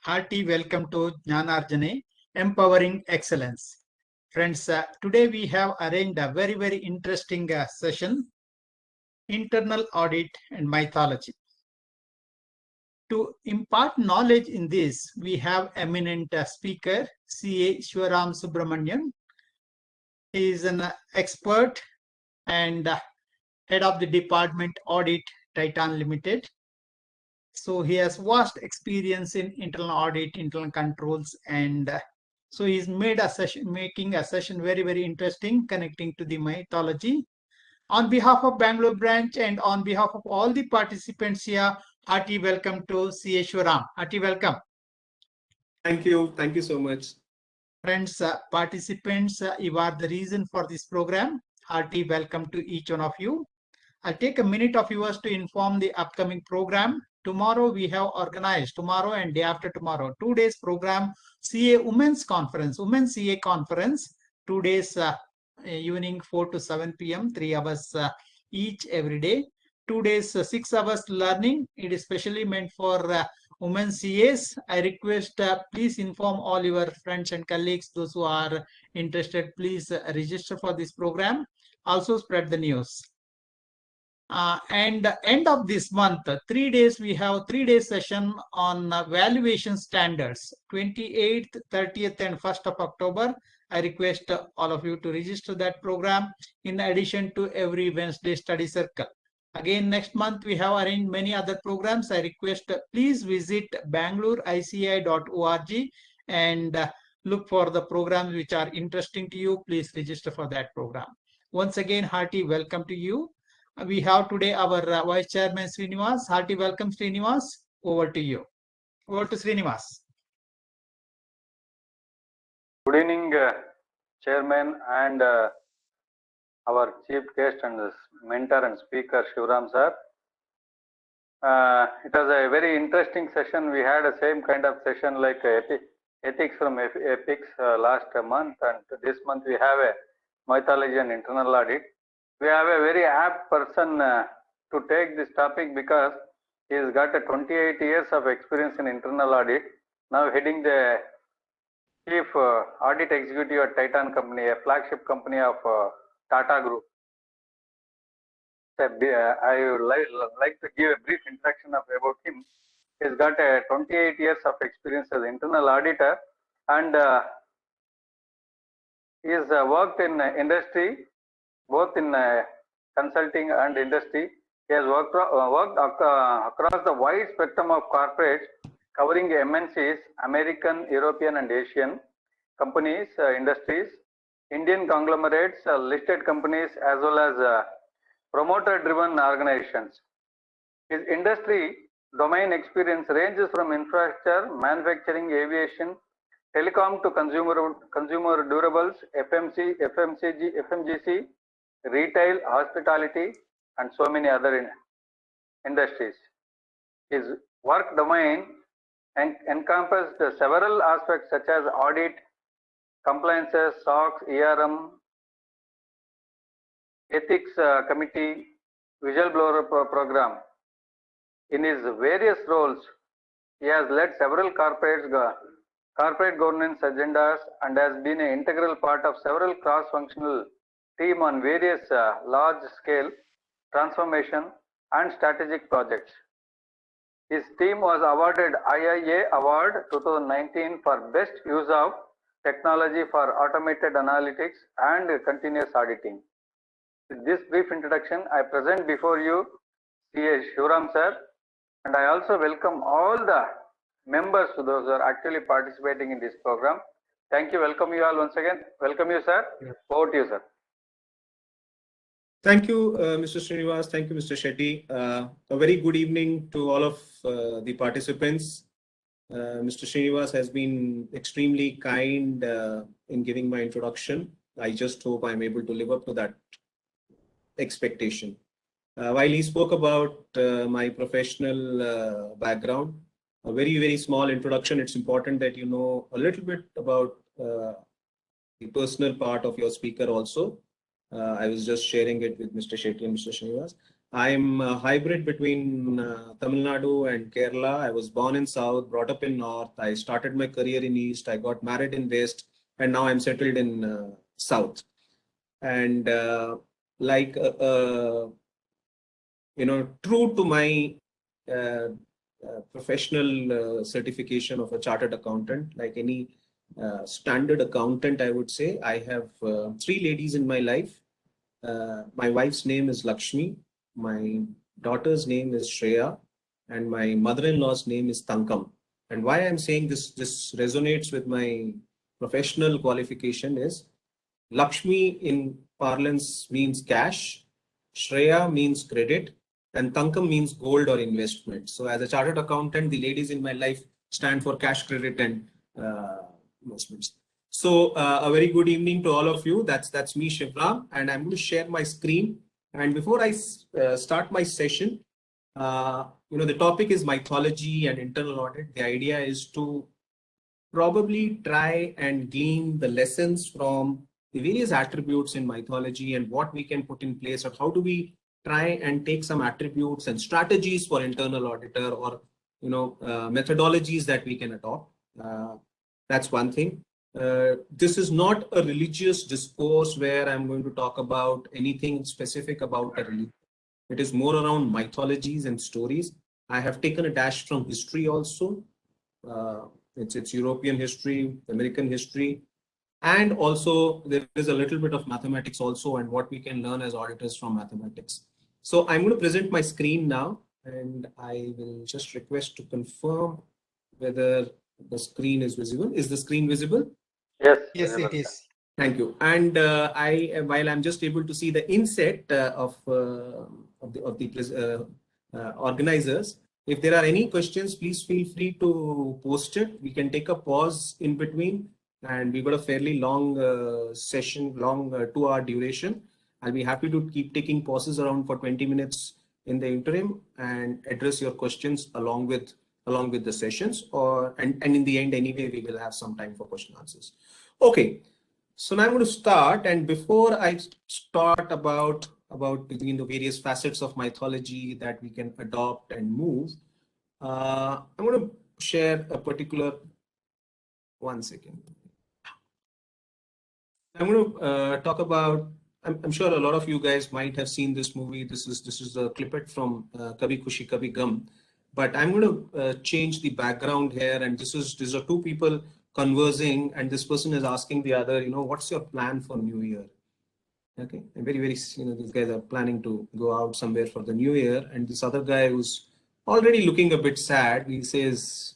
Hearty welcome to Jnanarjane, Empowering Excellence. Friends, today we have arranged a very interesting session, Internal Audit and Mythology. To impart knowledge in this, we have eminent speaker, C.A. Shivaram Subramanian. He is an expert and head of the department Audit Titan Limited. So he has vast experience in internal audit, internal controls, and so he's made a session, making a session very interesting, connecting to the mythology. On behalf of Bangalore branch and on behalf of all the participants here, hearty welcome to C.A. Shivaram. Hearty welcome. Thank you so much. Friends, participants, you are the reason for this program. Hearty welcome to each one of you. I'll take a minute of yours to inform the upcoming program. Tomorrow we have organized, tomorrow and day after tomorrow, 2 days program, CA Women's Conference, Women's CA Conference, 2 days evening 4 to 7 p.m., 3 hours each every day. 2 days, 6 hours learning. It is specially meant for women CAs. I request please inform all your friends and colleagues, those who are interested, please register for this program. Also spread the news. And end of this month, 3 days, we have 3-day session on valuation standards, 28th, 30th, and 1st of October. I request all of you to register that program in addition to every Wednesday study circle. Again, next month, we have arranged many other programs. I request please visit bangaloreici.org and look for the programs which are interesting to you. Please register for that program. Once again, hearty welcome to you. We have today our Vice Chairman Srinivas. Hearty welcome, Srinivas. Over to you. Over to Srinivas. Good evening, Chairman and our chief guest and mentor and speaker, Shivaram sir. It was a very interesting session. We had the same kind of session like ethics from Epics last month, and this month we have a mythology and internal audit. We have a very apt person to take this topic because he has got 28 years of experience in internal audit, now heading the chief audit executive at Titan Company, a flagship company of Tata Group. I would like to give a brief introduction about him. He's got 28 years of experience as internal auditor, and he's worked in industry, both in consulting and industry. He has worked across the wide spectrum of corporates, covering MNCs, American, European, and Asian companies, industries, Indian conglomerates, listed companies, as well as promoter-driven organizations. His industry domain experience ranges from infrastructure, manufacturing, aviation, telecom to consumer durables, FMCG, retail, hospitality, and so many other industries. His work domain encompassed several aspects such as audit, compliances, SOX, ERM, ethics committee, whistleblower program. In his various roles, he has led several corporate governance agendas and has been an integral part of several cross-functional team on various large-scale transformation and strategic projects. His team was awarded IIA Award 2019 for Best Use of Technology for Automated Analytics and Continuous Auditing. With this brief introduction, I present before you C.A. Shivaram sir, and I also welcome all the members, those who are actually participating in this program. Thank you. Welcome you all once again. Welcome you, sir. Yes. Over to you, sir. Thank you, Mr. Srinivas. Thank you, Mr. Shetty. A very good evening to all of the participants. Mr. Srinivas has been extremely kind in giving my introduction. I just hope I'm able to live up to that expectation. While he spoke about my professional background, a very small introduction, it's important that you know a little bit about the personal part of your speaker also. I was just sharing it with Mr. Shetty and Mr. Srinivas. I'm a hybrid between Tamil Nadu and Kerala. I was born in South, brought up in North. I started my career in East. I got married in West, and now I'm settled in South. And like true to my professional certification of a chartered accountant, like any standard accountant, I would say I have three ladies in my life. My wife's name is Lakshmi, my daughter's name is Shreya, and my mother-in-law's name is Tankam. And why I'm saying this resonates with my professional qualification is Lakshmi in parlance means cash, Shreya means credit, and Tankam means gold or investment. So as a chartered accountant, the ladies in my life stand for cash, credit, and investments. So a very good evening to all of you. That's me, Shivram, and I'm going to share my screen. And before I start my session, the topic is mythology and internal audit. The idea is to probably try and glean the lessons from the various attributes in mythology and what we can put in place, or how do we try and take some attributes and strategies for internal auditor, or methodologies that we can adopt. That's one thing. This is not a religious discourse where I'm going to talk about anything specific about a religion. It is more around mythologies and stories. I have taken a dash from history also. It's European history, American history, and also there is a little bit of mathematics also, and what we can learn as auditors from mathematics. So I'm going to present my screen now, and I will just request to confirm whether the screen is visible. Is the screen visible? Yes. Yes, it is. Thank you. And while I'm just able to see the inset of the organizers, if there are any questions, please feel free to post it. We can take a pause in between, and we've got a fairly long session, long 2-hour duration. I'll be happy to keep taking pauses around for 20 minutes in the interim and address your questions along with the sessions, and in the end anyway we will have some time for question answers. Okay, so now I'm going to start, and before I start about between the various facets of mythology that we can adopt and move, I'm going to share a particular, one second. I'm going to talk about, I'm sure a lot of you guys might have seen this movie. This is a clip from Kabhi Khushi Kabhi Gum, but I'm going to change the background here, and these are two people conversing, and this person is asking the other, what's your plan for New Year? Okay, and very, these guys are planning to go out somewhere for the New Year, and this other guy who's already looking a bit sad, he says,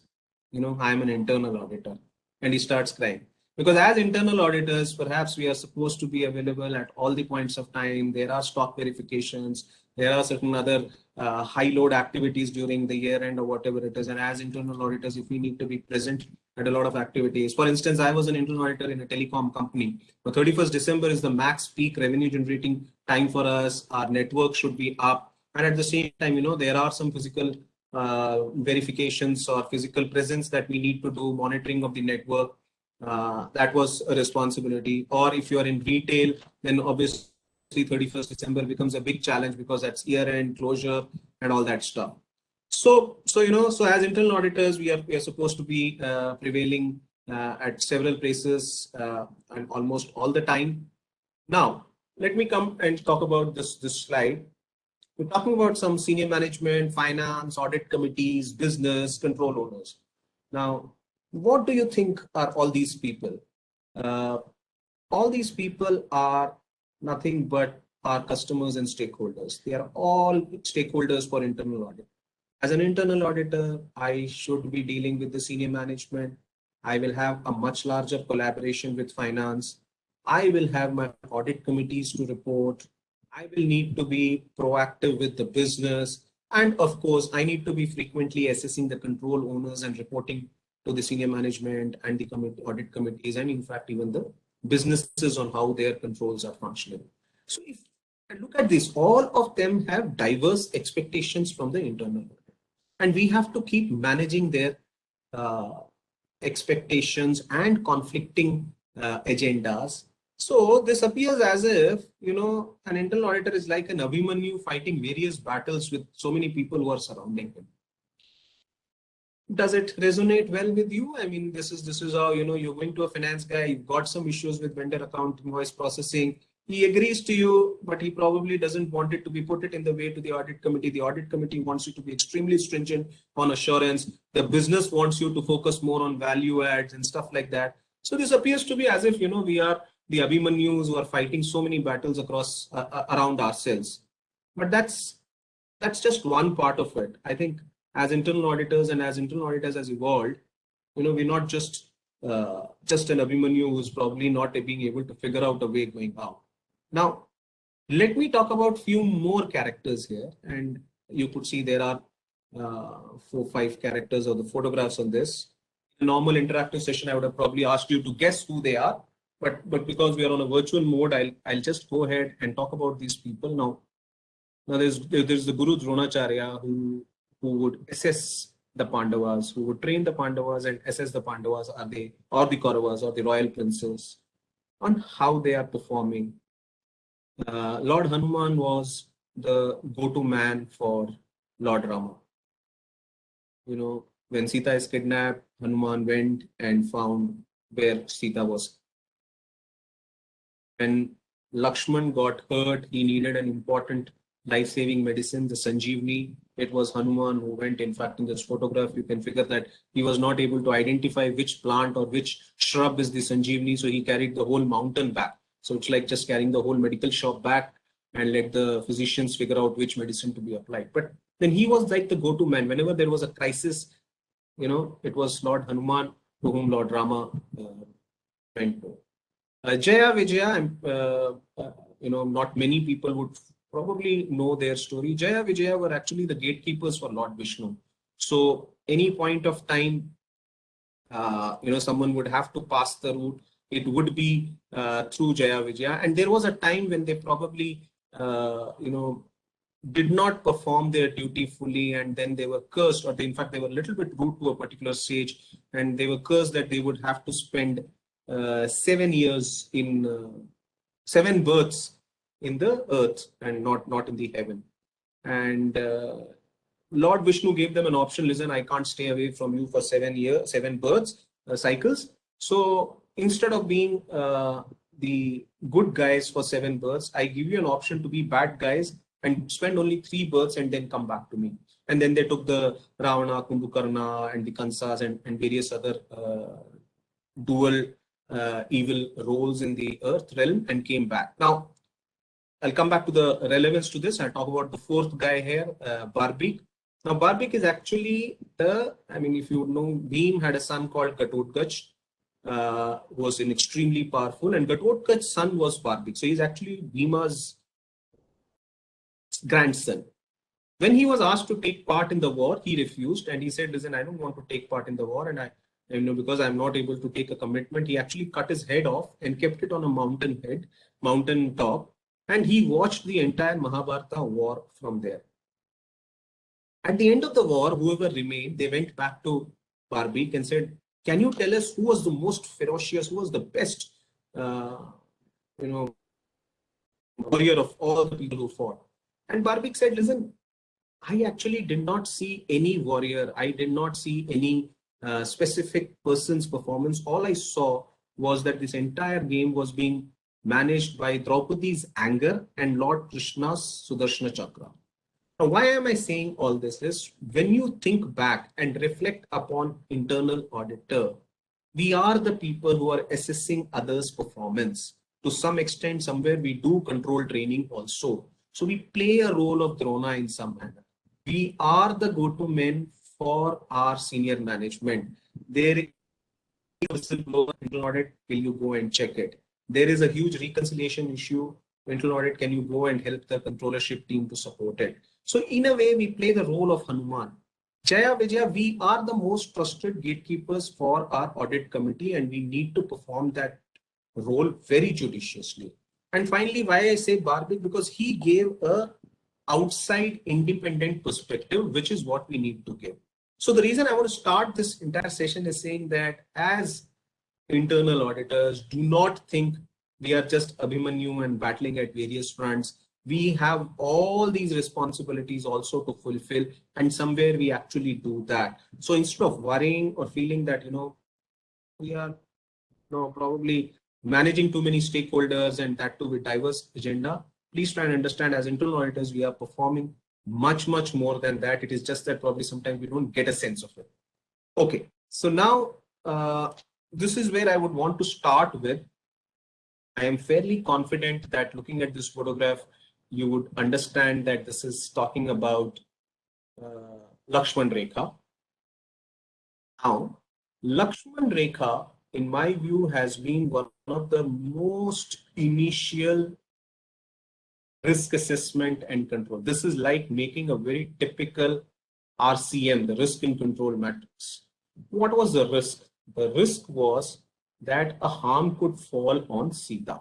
I'm an internal auditor, and he starts crying. Because as internal auditors, perhaps we are supposed to be available at all the points of time. There are stock verifications, there are certain other high load activities during the year end or whatever it is. And as internal auditors, if we need to be present at a lot of activities. For instance, I was an internal auditor in a telecom company. So 31st December is the max peak revenue generating time for us. Our network should be up. And at the same time, there are some physical verifications or physical presence that we need to do, monitoring of the network. That was a responsibility. Or if you are in retail, then obviously 31st December becomes a big challenge because that's year-end closure and all that stuff. So as internal auditors, we are supposed to be prevailing at several places and almost all the time. Now, let me come and talk about this slide. We're talking about some senior management, finance, audit committees, business, control owners. Now, what do you think are all these people? All these people are nothing but our customers and stakeholders. They are all stakeholders for internal audit. As an internal auditor, I should be dealing with the senior management. I will have a much larger collaboration with finance. I will have my audit committees to report. I will need to be proactive with the business. And of course, I need to be frequently assessing the control owners and reporting to the senior management and the audit committees, and in fact, even the businesses on how their controls are functioning. So if I look at this, all of them have diverse expectations from the internal audit. And we have to keep managing their expectations and conflicting agendas So this appears as if, an internal auditor is like an Abhimanyu fighting various battles with so many people who are surrounding him. Does it resonate well with you? I mean, this is how, you're going to a finance guy, you've got some issues with vendor account invoice processing. He agrees to you, but he probably doesn't want it to be put it in the way to the audit committee. The audit committee wants you to be extremely stringent on assurance. The business wants you to focus more on value adds and stuff like that. So this appears to be as if, we are the Abhimanyus who are fighting so many battles across around ourselves. But that's just one part of it. I think as internal auditors and as internal auditors has evolved, we're not just an Abhimanyu who's probably not being able to figure out a way going out. Now, let me talk about few more characters here, and you could see there are 4-5 characters or the photographs on this. In a normal interactive session, I would have probably asked you to guess who they are, but because we are on a virtual mode, I'll just go ahead and talk about these people now. Now there's the Guru Dronacharya who would assess the Pandavas, who would train the Pandavas and assess the Pandavas, or the Kauravas or the royal princes, on how they are performing. Lord Hanuman was the go-to man for Lord Rama. When Sita is kidnapped, Hanuman went and found where Sita was. When Lakshman got hurt, he needed an important life-saving medicine, the Sanjeevani. It was Hanuman who went. In fact, in this photograph, you can figure that he was not able to identify which plant or which shrub is the Sanjeevani, so he carried the whole mountain back. So it's like just carrying the whole medical shop back and let the physicians figure out which medicine to be applied. But then he was like the go-to man. Whenever there was a crisis, it was Lord Hanuman to whom Lord Rama went to. Jaya Vijaya, not many people would probably know their story. Jaya Vijaya were actually the gatekeepers for Lord Vishnu. So any point of time, someone would have to pass the route. It would be through Jaya Vijaya. And there was a time when they probably, did not perform their duty fully, and then they were cursed, or in fact, they were a little bit rude to a particular sage, and they were cursed that they would have to spend 7 years in 7 births in the earth and not in the heaven. And Lord Vishnu gave them an option. Listen, I can't stay away from you for 7 births cycles. So instead of being the good guys for 7 births, I give you an option to be bad guys and spend only 3 births and then come back to me. And then they took the Ravana, Kumbhakarna, and the Kansas and various other dual evil roles in the earth realm and came back. Now, I'll come back to the relevance to this. I'll talk about the 4th guy here, Barbik. Now, Barbik is actually if you know, Bhim had a son called Ghatotkacha, who was extremely powerful, and Ghatotkacha's son was Barbik. So he's actually Bhima's grandson. When he was asked to take part in the war, he refused, and he said, listen, I don't want to take part in the war, and because I'm not able to take a commitment. He actually cut his head off and kept it on a mountain top, and he watched the entire Mahabharata war from there. At the end of the war, whoever remained, they went back to Barbik and said, can you tell us who was the most ferocious, who was the best, warrior of all the people who fought? And Barbik said, listen, I actually did not see any warrior. I did not see any specific person's performance. All I saw was that this entire game was being managed by Draupadi's anger and Lord Krishna's Sudarshana Chakra. Now, why am I saying all this is, when you think back and reflect upon internal auditor, we are the people who are assessing others' performance. To some extent, somewhere we do control training also. So we play a role of Drona in some manner. We are the go-to men for our senior management. There is a whistleblower internal audit, will you go and check it? There is a huge reconciliation issue, internal audit, can you go and help the controllership team to support it? So in a way, we play the role of Hanuman. Jaya Vijaya, we are the most trusted gatekeepers for our audit committee, and we need to perform that role very judiciously. And finally, why I say Barbik, because he gave a outside independent perspective, which is what we need to give. So the reason I want to start this entire session is saying that as internal auditors, do not think We are just Abhimanyu and battling at various fronts. We have all these responsibilities also to fulfill, and somewhere we actually do that. So instead of worrying or feeling that, we are probably managing too many stakeholders and that too with diverse agenda, please try and understand as internal auditors, we are performing much, much more than that. It is just that probably sometimes we don't get a sense of it. Okay, so now this is where I would want to start with. I am fairly confident that looking at this photograph, you would understand that this is talking about Lakshman Rekha. Now, Lakshman Rekha, in my view, has been one of the most initial risk assessment and control. This is like making a very typical RCM, the risk and control matrix. What was the risk? The risk was that a harm could fall on Sita.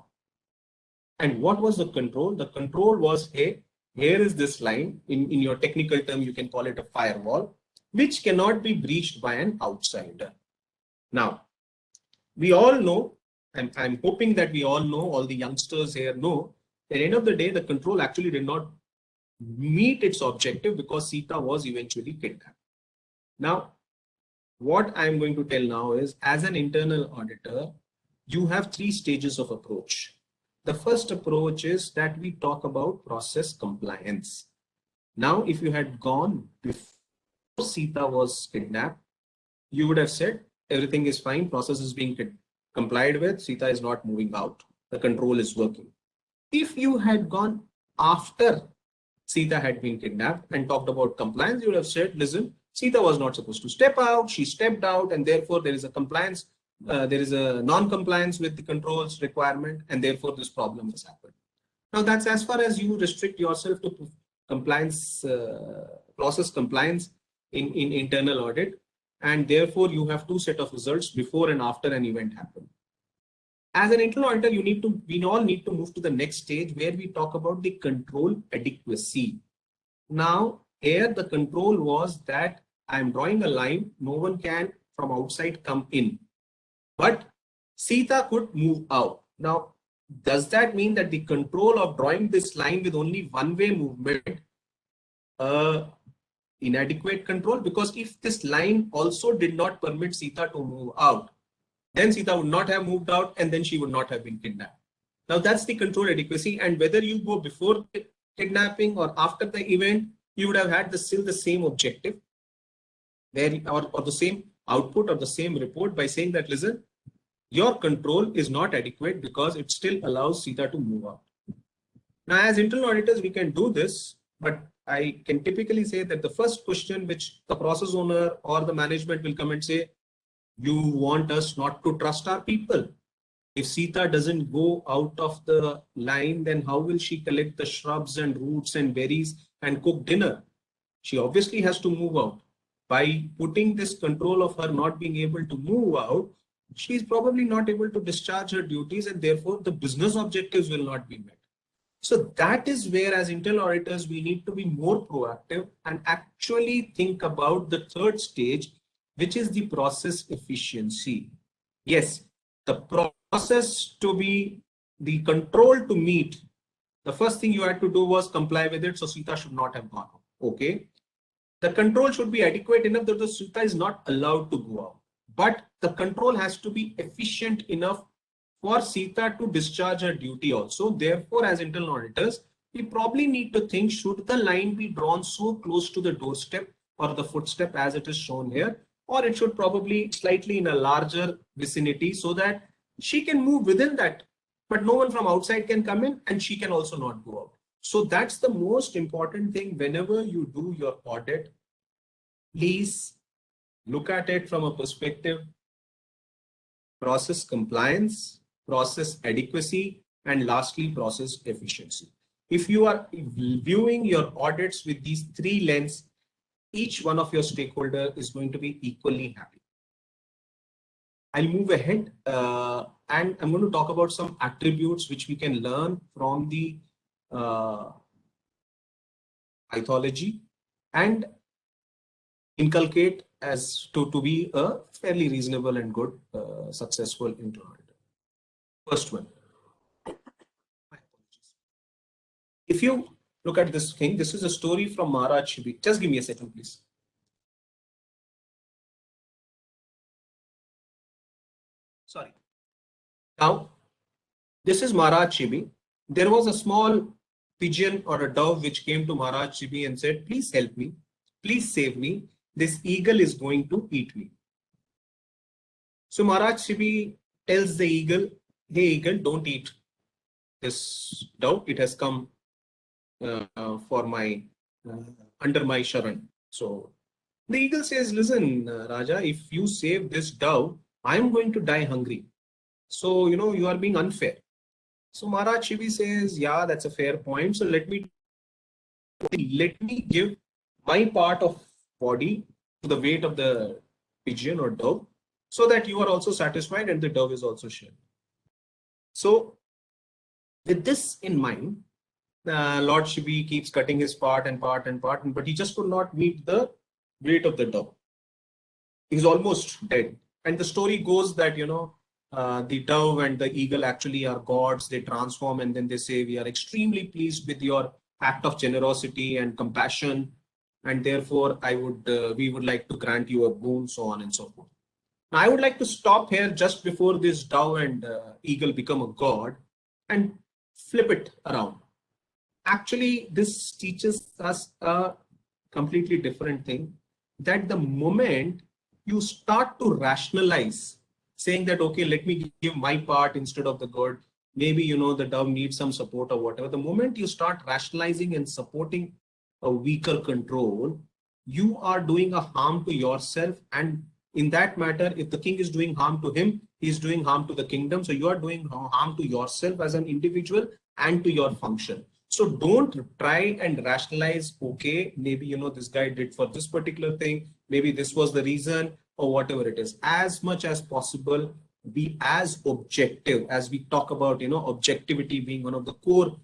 And what was the control? The control was, hey, here is this line. In your technical term, you can call it a firewall, which cannot be breached by an outsider. Now, we all know, and I'm hoping that we all know, all the youngsters here know, at the end of the day, the control actually did not meet its objective because Sita was eventually kidnapped. Now, what I'm going to tell now is, as an internal auditor, you have 3 stages of approach. The first approach is that we talk about process compliance. Now, if you had gone before Sita was kidnapped, you would have said everything is fine, process is being complied with, Sita is not moving out, the control is working. If you had gone after Sita had been kidnapped and talked about compliance, you would have said, listen, Sita was not supposed to step out, she stepped out, and therefore there is a compliance, there is a non-compliance with the controls requirement, and therefore this problem has happened. Now that's as far as you restrict yourself to compliance, process compliance in internal audit, and therefore you have 2 sets of results before and after an event happened. As an internal auditor, we all need to move to the next stage where we talk about the control adequacy. Now, here the control was that I'm drawing a line, no one can from outside come in, but Sita could move out. Now, does that mean that the control of drawing this line with only one-way movement, inadequate control? Because if this line also did not permit Sita to move out, then Sita would not have moved out and then she would not have been kidnapped. Now that's the control adequacy, and whether you go before kidnapping or after the event, you would have had still the same objective or the same output or the same report by saying that, listen, your control is not adequate because it still allows Sita to move out. Now, as internal auditors, we can do this, but I can typically say that the first question which the process owner or the management will come and say, you want us not to trust our people. If Sita doesn't go out of the line, then how will she collect the shrubs and roots and berries and cook dinner? She obviously has to move out. By putting this control of her not being able to move out, she is probably not able to discharge her duties, and therefore the business objectives will not be met. So that is where, as internal auditors, we need to be more proactive and actually think about the third stage, which is the process efficiency. Yes, the process to be, the control to meet, the first thing you had to do was comply with it, so Sita should not have gone out. Okay. The control should be adequate enough that the Sita is not allowed to go out. But the control has to be efficient enough for Sita to discharge her duty also. Therefore, as internal auditors, we probably need to think, should the line be drawn so close to the doorstep or the footstep as it is shown here, or it should probably slightly in a larger vicinity so that she can move within that, but no one from outside can come in and she can also not go out. So that's the most important thing. Whenever you do your audit, please look at it from a perspective, process compliance, process adequacy, and lastly, process efficiency. If you are viewing your audits with these 3 lenses, each one of your stakeholder is going to be equally happy. I'll move ahead and I'm going to talk about some attributes which we can learn from the mythology and inculcate as to be a fairly reasonable and good successful internal auditor. First one, if you look at this thing, this is a story from Maharaj Shibi. Just give me a second, please. Sorry. Now, this is Maharaj Shibi. There was a small pigeon or a dove which came to Maharaj Shibi and said, please help me, please save me. This eagle is going to eat me. So Maharaj Shibi tells the eagle, hey eagle, don't eat this dove. It has come for my under my sharan. So the eagle says, listen, Raja, if you save this dove, I am going to die hungry. So, you are being unfair. So Maharaj Shivi says, yeah, that's a fair point. So let me give my part of body to the weight of the pigeon or dove, so that you are also satisfied and the dove is also shared. So with this in mind, Lord Shivi keeps cutting his part, but he just could not meet the weight of the dove. He's almost dead. And the story goes that, the dove and the eagle actually are gods. They transform and then they say, we are extremely pleased with your act of generosity and compassion, and therefore we would like to grant you a boon, so on and so forth. Now, I would like to stop here just before this dove and eagle become a god and flip it around. Actually, this teaches us a completely different thing, that the moment you start to rationalize, saying that, okay, let me give my part instead of the god, maybe, the dove needs some support or whatever. The moment you start rationalizing and supporting a weaker control, you are doing a harm to yourself. And in that matter, if the king is doing harm to him, he is doing harm to the kingdom. So you are doing harm to yourself as an individual and to your function. So don't try and rationalize, okay, maybe, this guy did for this particular thing, maybe this was the reason or whatever it is. As much as possible, be as objective as we talk about, objectivity being one of the core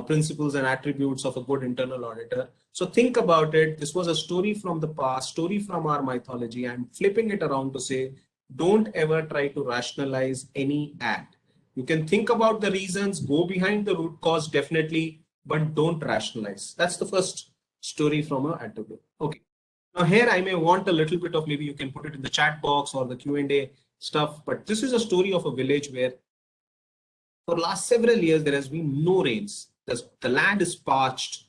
principles and attributes of a good internal auditor. So think about it. This was a story from the past, story from our mythology. I'm flipping it around to say, don't ever try to rationalize any act. You can think about the reasons, go behind the root cause, definitely, but don't rationalize. That's the first story from an attribute. Okay. Now here I may want a little bit of, maybe you can put it in the chat box or the Q&A stuff, but this is a story of a village where for last several years there has been no rains. The land is parched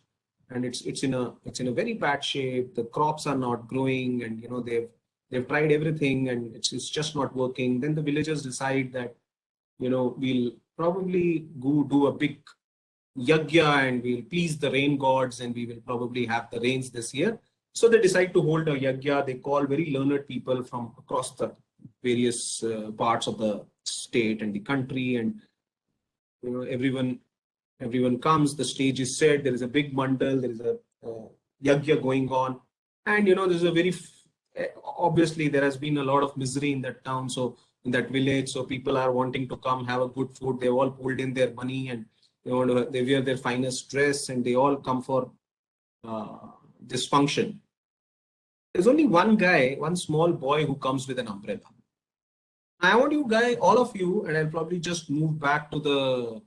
and it's in a very bad shape. The crops are not growing, and they've tried everything and it's just not working. Then the villagers decide that, we'll probably go do a big yagya and we'll please the rain gods and we will probably have the rains this year. So they decide to hold a yagya. They call very learned people from across the various parts of the state and the country, and everyone comes. The stage is set. There is a big mandal. There is a yagya going on, and there's a very obviously there has been a lot of misery in that town. So in that village, so people are wanting to come have a good food. They all pulled in their money and they wear their finest dress and they all come for this function. There's only one guy, one small boy who comes with an umbrella. I want you guys, all of you, and I'll probably just move back to the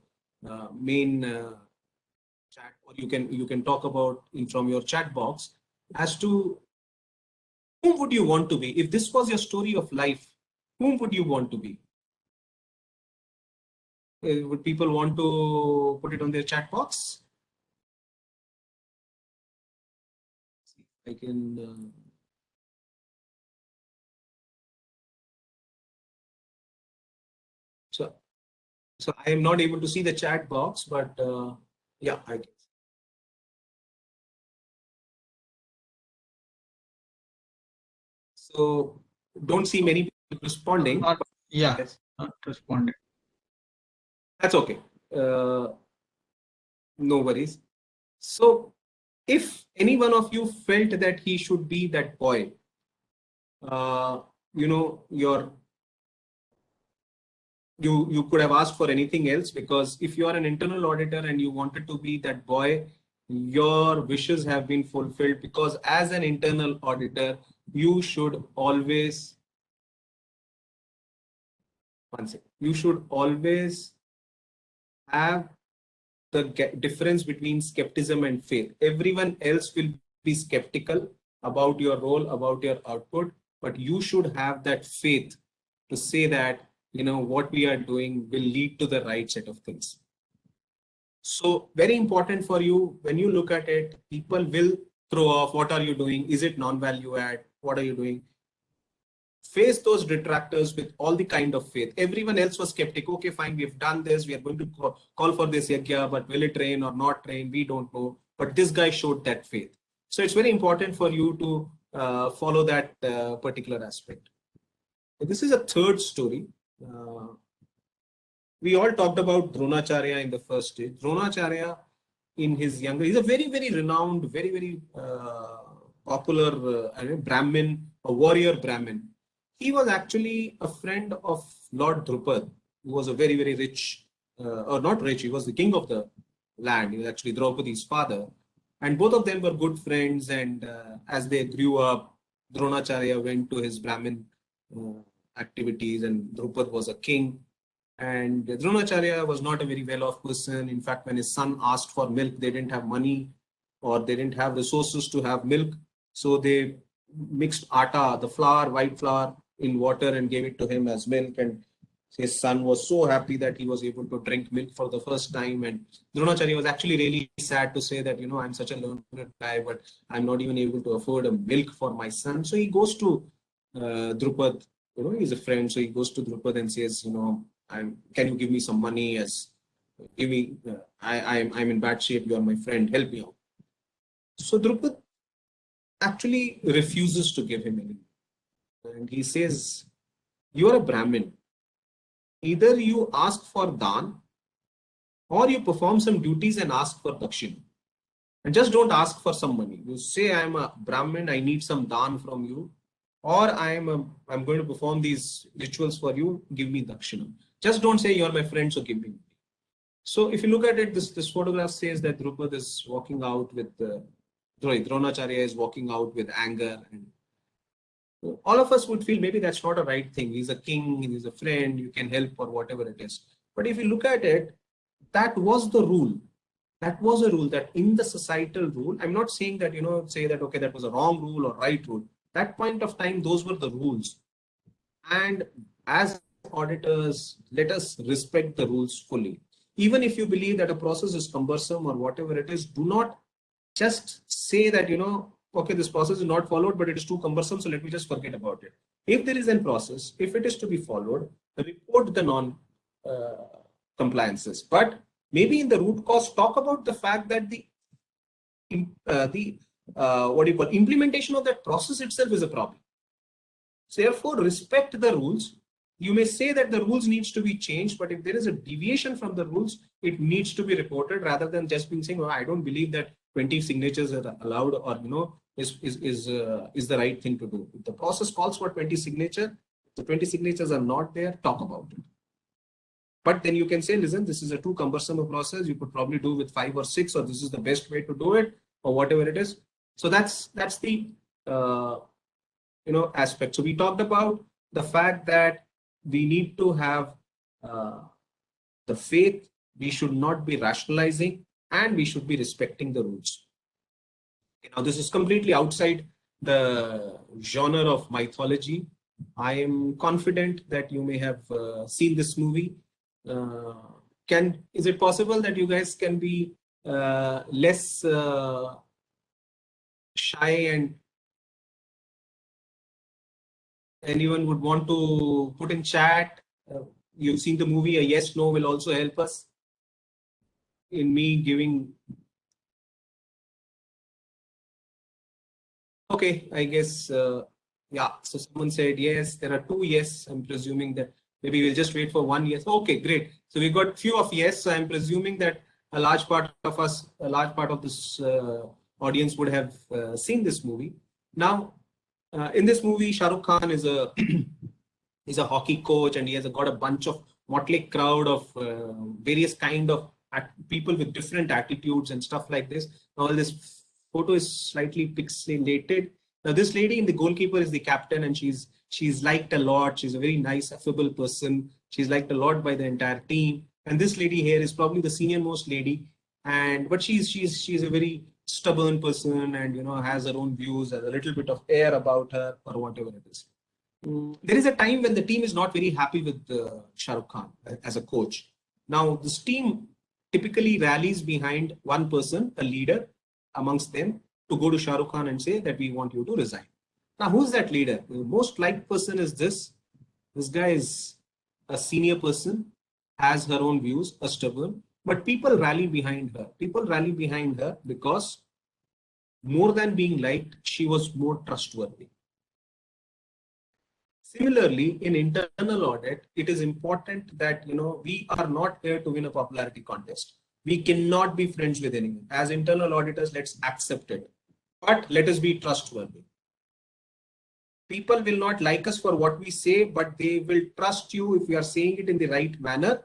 main chat, or you can talk about from your chat box as to whom would you want to be if this was your story of life. Whom would you want to be? Would people want to put it on their chat box? I can. So I am not able to see the chat box, but yeah, I guess. So don't see many people responding. Yeah, yes. Not responding. That's okay. No worries. So if any one of you felt that he should be that boy, you could have asked for anything else, because if you are an internal auditor and you wanted to be that boy, your wishes have been fulfilled, because as an internal auditor, you should always have the difference between skepticism and faith. Everyone else will be skeptical about your role, about your output, but you should have that faith to say that, you know, what we are doing will lead to the right set of things. So very important for you, when you look at it, people will throw off, what are you doing? Is it non-value add? What are you doing? Face those detractors with all the kind of faith. Everyone else was skeptic. Okay, fine, we've done this. We are going to call for this yajna, but will it rain or not rain? We don't know. But this guy showed that faith. So it's very important for you to follow that particular aspect. This is a third story. We all talked about Dronacharya in the first stage. Dronacharya, in his younger, he's a very, very renowned, very, very popular Brahmin, a warrior Brahmin. He was actually a friend of Lord Drupad, who was a very, very rich, or not rich, he was the king of the land. He was actually Draupadi's father. And both of them were good friends. And as they grew up, Dronacharya went to his Brahmin activities, and Drupad was a king. And Dronacharya was not a very well-off person. In fact, when his son asked for milk, they didn't have money or they didn't have resources to have milk. So they mixed atta, the flour, white flour, in water and gave it to him as milk. And his son was so happy that he was able to drink milk for the first time. And Dronacharya was actually really sad to say that, you know, I'm such a learned guy, but I'm not even able to afford a milk for my son. So he goes to Drupad, you know, he's a friend. So he goes to Drupad and says, you know, can you give me some money? As give me, I'm in bad shape. You are my friend. Help me out. So Drupad actually refuses to give him any. And he says, you are a Brahmin. Either you ask for dan or you perform some duties and ask for dakshina. And just don't ask for some money. You say, I'm a Brahmin, I need some dan from you, or I'm going to perform these rituals for you, give me dakshina. Just don't say you're my friend, so give me money. So if you look at it, this photograph says that Drupad is walking out with Dronacharya is walking out with anger, and all of us would feel maybe that's not a right thing. He's a king, he's a friend, you can help or whatever it is. But if you look at it, that was the rule. That was a rule, that in the societal rule, I'm not saying that, you know, say that, okay, that was a wrong rule or right rule. That point of time, those were the rules. And as auditors, let us respect the rules fully. Even if you believe that a process is cumbersome or whatever it is, do not just say that, you know, okay, this process is not followed, but it is too cumbersome, so let me just forget about it. If there is a process, if it is to be followed, report the non-compliances. But maybe in the root cause, talk about the fact that the implementation of that process itself is a problem. So therefore, respect the rules. You may say that the rules needs to be changed, but if there is a deviation from the rules, it needs to be reported rather than just being saying, oh, I don't believe that 20 signatures are allowed, or, you know, is the right thing to do. If the process calls for 20 signatures, the 20 signatures are not there, talk about it. But then you can say, listen, this is a too cumbersome a process. You could probably do with 5 or 6, or this is the best way to do it, or whatever it is. So that's the aspect. So we talked about the fact that we need to have the faith. We should not be rationalizing, and we should be respecting the rules. Now, this is completely outside the genre of mythology. I am confident that you may have seen this movie. Is it possible that you guys can be less shy, and anyone would want to put in chat? You've seen the movie. A yes, no will also help us in me giving. Okay, I guess, yeah. So someone said yes. There are 2 yes. I'm presuming that maybe we'll just wait for 1 yes. Okay, great. So we got few of yes. So I'm presuming that a large part of this audience would have seen this movie. Now, in this movie, Shah Rukh Khan is a is a hockey coach, and he has got a bunch of motley crowd of various kind of people with different attitudes and stuff like this. All this photo is slightly pixelated. Now, this lady in the goalkeeper is the captain, and she's liked a lot. She's a very nice, affable person. She's liked a lot by the entire team. And this lady here is probably the senior most lady but she's a very stubborn person, and has her own views, has a little bit of air about her, or whatever it is. There is a time when the team is not very happy with Shah Rukh Khan as a coach. Now this team typically rallies behind one person, a leader amongst them, to go to Shah Rukh Khan and say that we want you to resign. Now who's that leader? The most liked person is this guy is a senior person, has her own views, a stubborn, but people rally behind her. People rally behind her because more than being liked, she was more trustworthy. Similarly, in internal audit, it is important that we are not here to win a popularity contest. We cannot be friends with anyone. As internal auditors, let's accept it. But let us be trustworthy. People will not like us for what we say, but they will trust you if we are saying it in the right manner,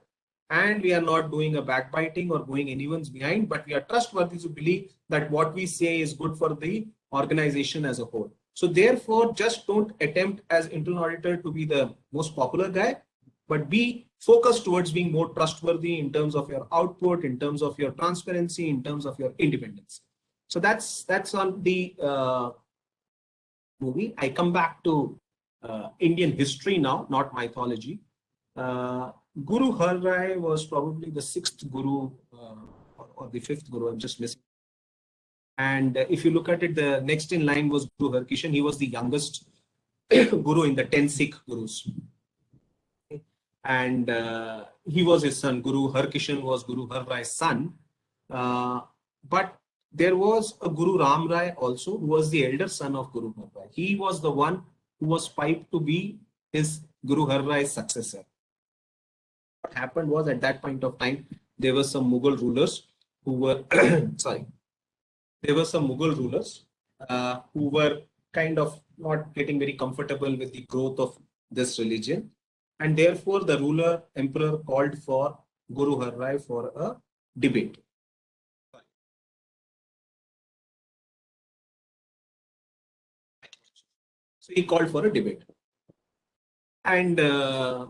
and we are not doing a backbiting or going anyone's behind, but we are trustworthy to believe that what we say is good for the organization as a whole. So therefore, just don't attempt as internal auditor to be the most popular guy, but be focused towards being more trustworthy in terms of your output, in terms of your transparency, in terms of your independence. So that's on the movie. I come back to Indian history now, not mythology. Guru Har Rai was probably the 6th Guru or the 5th Guru. I'm just missing. And if you look at it, the next in line was Guru Har Kishan. He was the youngest Guru in the 10 Sikh Gurus. And he was his son. Guru Har Kishan was Guru Har Rai's son. But there was a Guru Ram Rai also, who was the elder son of Guru Har Rai. He was the one who was piped to be his Guru Har Rai's successor. What happened was, at that point of time, there were some Mughal rulers who were sorry. There were some Mughal rulers who were kind of not getting very comfortable with the growth of this religion, and therefore the emperor called for Guru Har Rai for a debate. So he called for a debate. And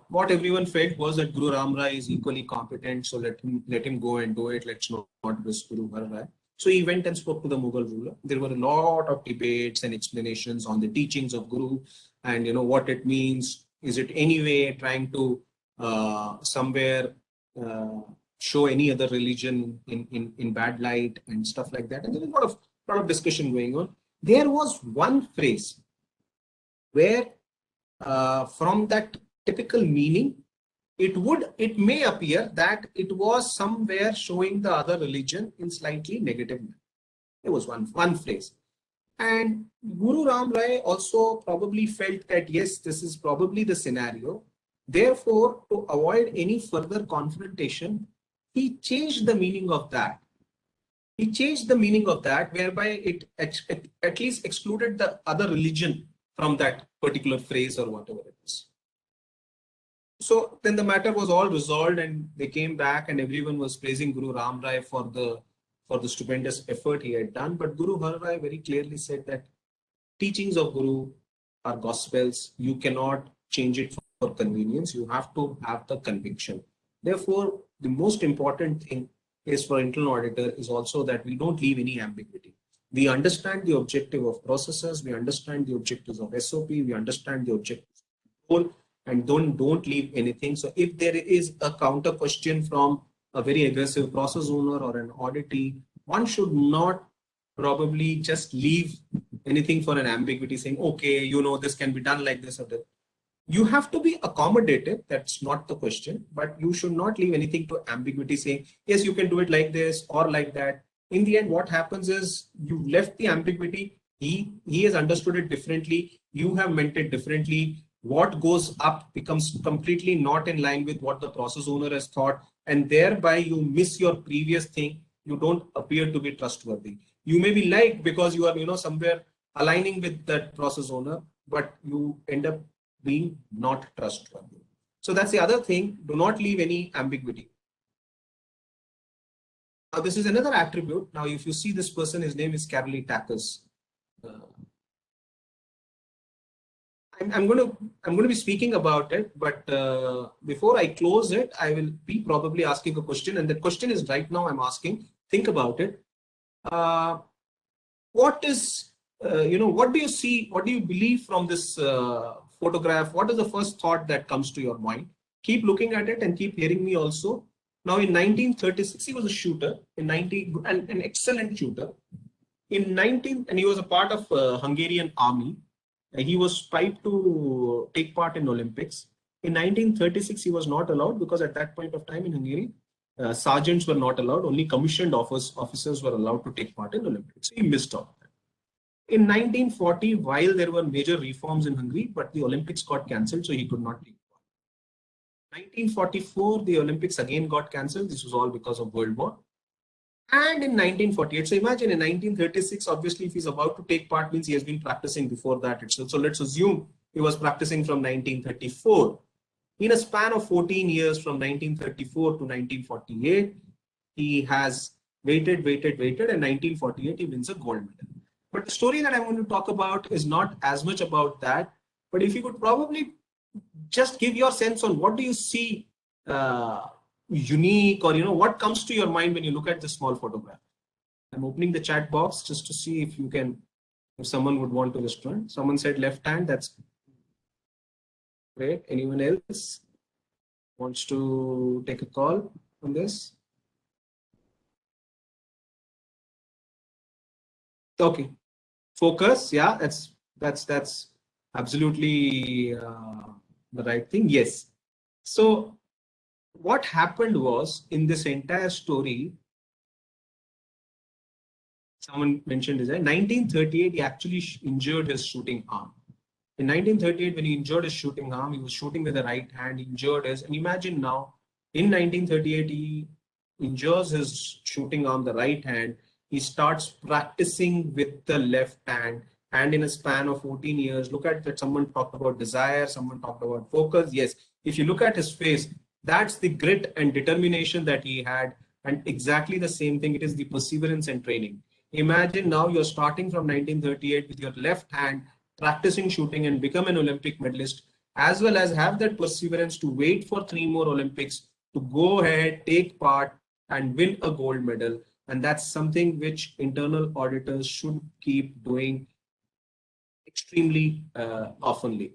what everyone felt was that Guru Ram Rai is equally competent, so let him go and do it. Let's not risk Guru Har Rai. So he went and spoke to the Mughal ruler. There were a lot of debates and explanations on the teachings of Guru and what it means. Is it anyway trying to somewhere show any other religion in bad light and stuff like that? And there was a lot of discussion going on. There was one phrase where from that typical meaning, it may appear that it was somewhere showing the other religion in slightly negative manner. There was one phrase. And Guru Ram Rai also probably felt that, yes, this is probably the scenario. Therefore, to avoid any further confrontation, he changed the meaning of that. He changed the meaning of that, whereby it at least excluded the other religion from that particular phrase or whatever it is. So then the matter was all resolved, and they came back, and everyone was praising Guru Ram Rai for the stupendous effort he had done. But Guru Har Rai very clearly said that teachings of Guru are gospels. You cannot change it for convenience. You have to have the conviction. Therefore, the most important thing is for internal auditor is also that we don't leave any ambiguity. We understand the objective of processes. We understand the objectives of SOP. We understand the objectives of control, and don't leave anything. So if there is a counter question from a very aggressive process owner or an auditee, one should not probably just leave anything for an ambiguity saying, okay, this can be done like this or that. You have to be accommodative. That's not the question, but you should not leave anything to ambiguity saying, yes, you can do it like this or like that. In the end, what happens is you left the ambiguity. He has understood it differently. You have meant it differently. What goes up becomes completely not in line with what the process owner has thought, and thereby you miss your previous thing. You don't appear to be trustworthy. You may be liked because you are somewhere aligning with that process owner, but you end up being not trustworthy. So that's the other thing. Do not leave any ambiguity. Now this is another attribute. Now if you see this person, his name is Carolee Takacs. I'm going to be speaking about it, but before I close it, I will be probably asking a question, and that question is right now I'm asking think about it, what is, what do you see, what do you believe from this photograph? What is the first thought that comes to your mind? Keep looking at it and keep hearing me also. Now in 1936, he was a shooter, an excellent shooter. And he was a part of Hungarian army. He was piped to take part in Olympics. In 1936, he was not allowed because at that point of time in Hungary, sergeants were not allowed. Only commissioned officers were allowed to take part in Olympics. So he missed out. In 1940, while there were major reforms in Hungary, but the Olympics got cancelled, so he could not take part. 1944, the Olympics again got cancelled. This was all because of World War. And in 1948, so imagine in 1936, obviously, if he's about to take part, means he has been practicing before that itself. So let's assume he was practicing from 1934. In a span of 14 years, from 1934 to 1948, he has waited, and 1948, he wins a gold medal. But the story that I want to talk about is not as much about that, but if you could probably just give your sense on what do you see unique, or what comes to your mind when you look at this small photograph. I'm opening the chat box just to see if someone would want to respond. Someone said left hand. That's great. Anyone else wants to take a call on this? Okay, focus. Yeah, that's absolutely the right thing. Yes. So what happened was, in this entire story, someone mentioned is that 1938, he actually injured his shooting arm. In 1938, when he injured his shooting arm, he was shooting with the right hand, he injured his, and imagine now, in 1938, he injures his shooting arm, the right hand, he starts practicing with the left hand, and in a span of 14 years, look at that, someone talked about desire, someone talked about focus. Yes, if you look at his face, that's the grit and determination that he had, and exactly the same thing, it is the perseverance and training. Imagine now you're starting from 1938 with your left hand, practicing shooting and become an Olympic medalist, as well as have that perseverance to wait for 3 more Olympics to go ahead, take part and win a gold medal. And that's something which internal auditors should keep doing extremely oftenly.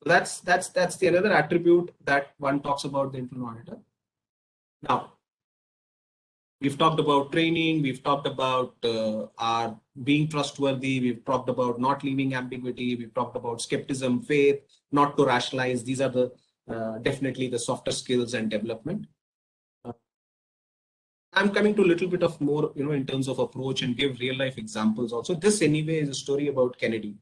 So that's the another attribute that one talks about the internal auditor. Now, we've talked about training, we've talked about our being trustworthy, we've talked about not leaving ambiguity, we've talked about skepticism, faith, not to rationalize. These are the definitely the softer skills and development. I'm coming to a little bit of more, in terms of approach and give real life examples also. This anyway is a story about Kennedy.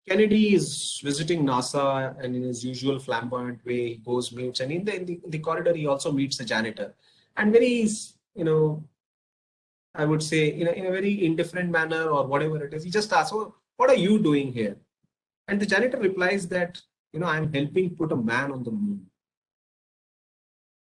Kennedy is visiting NASA, and in his usual flamboyant way, he goes, meets, and in the corridor, he also meets a janitor. And very, I would say, in a very indifferent manner or whatever it is, he just asks, "Oh, what are you doing here?" And the janitor replies that, "I'm helping put a man on the moon."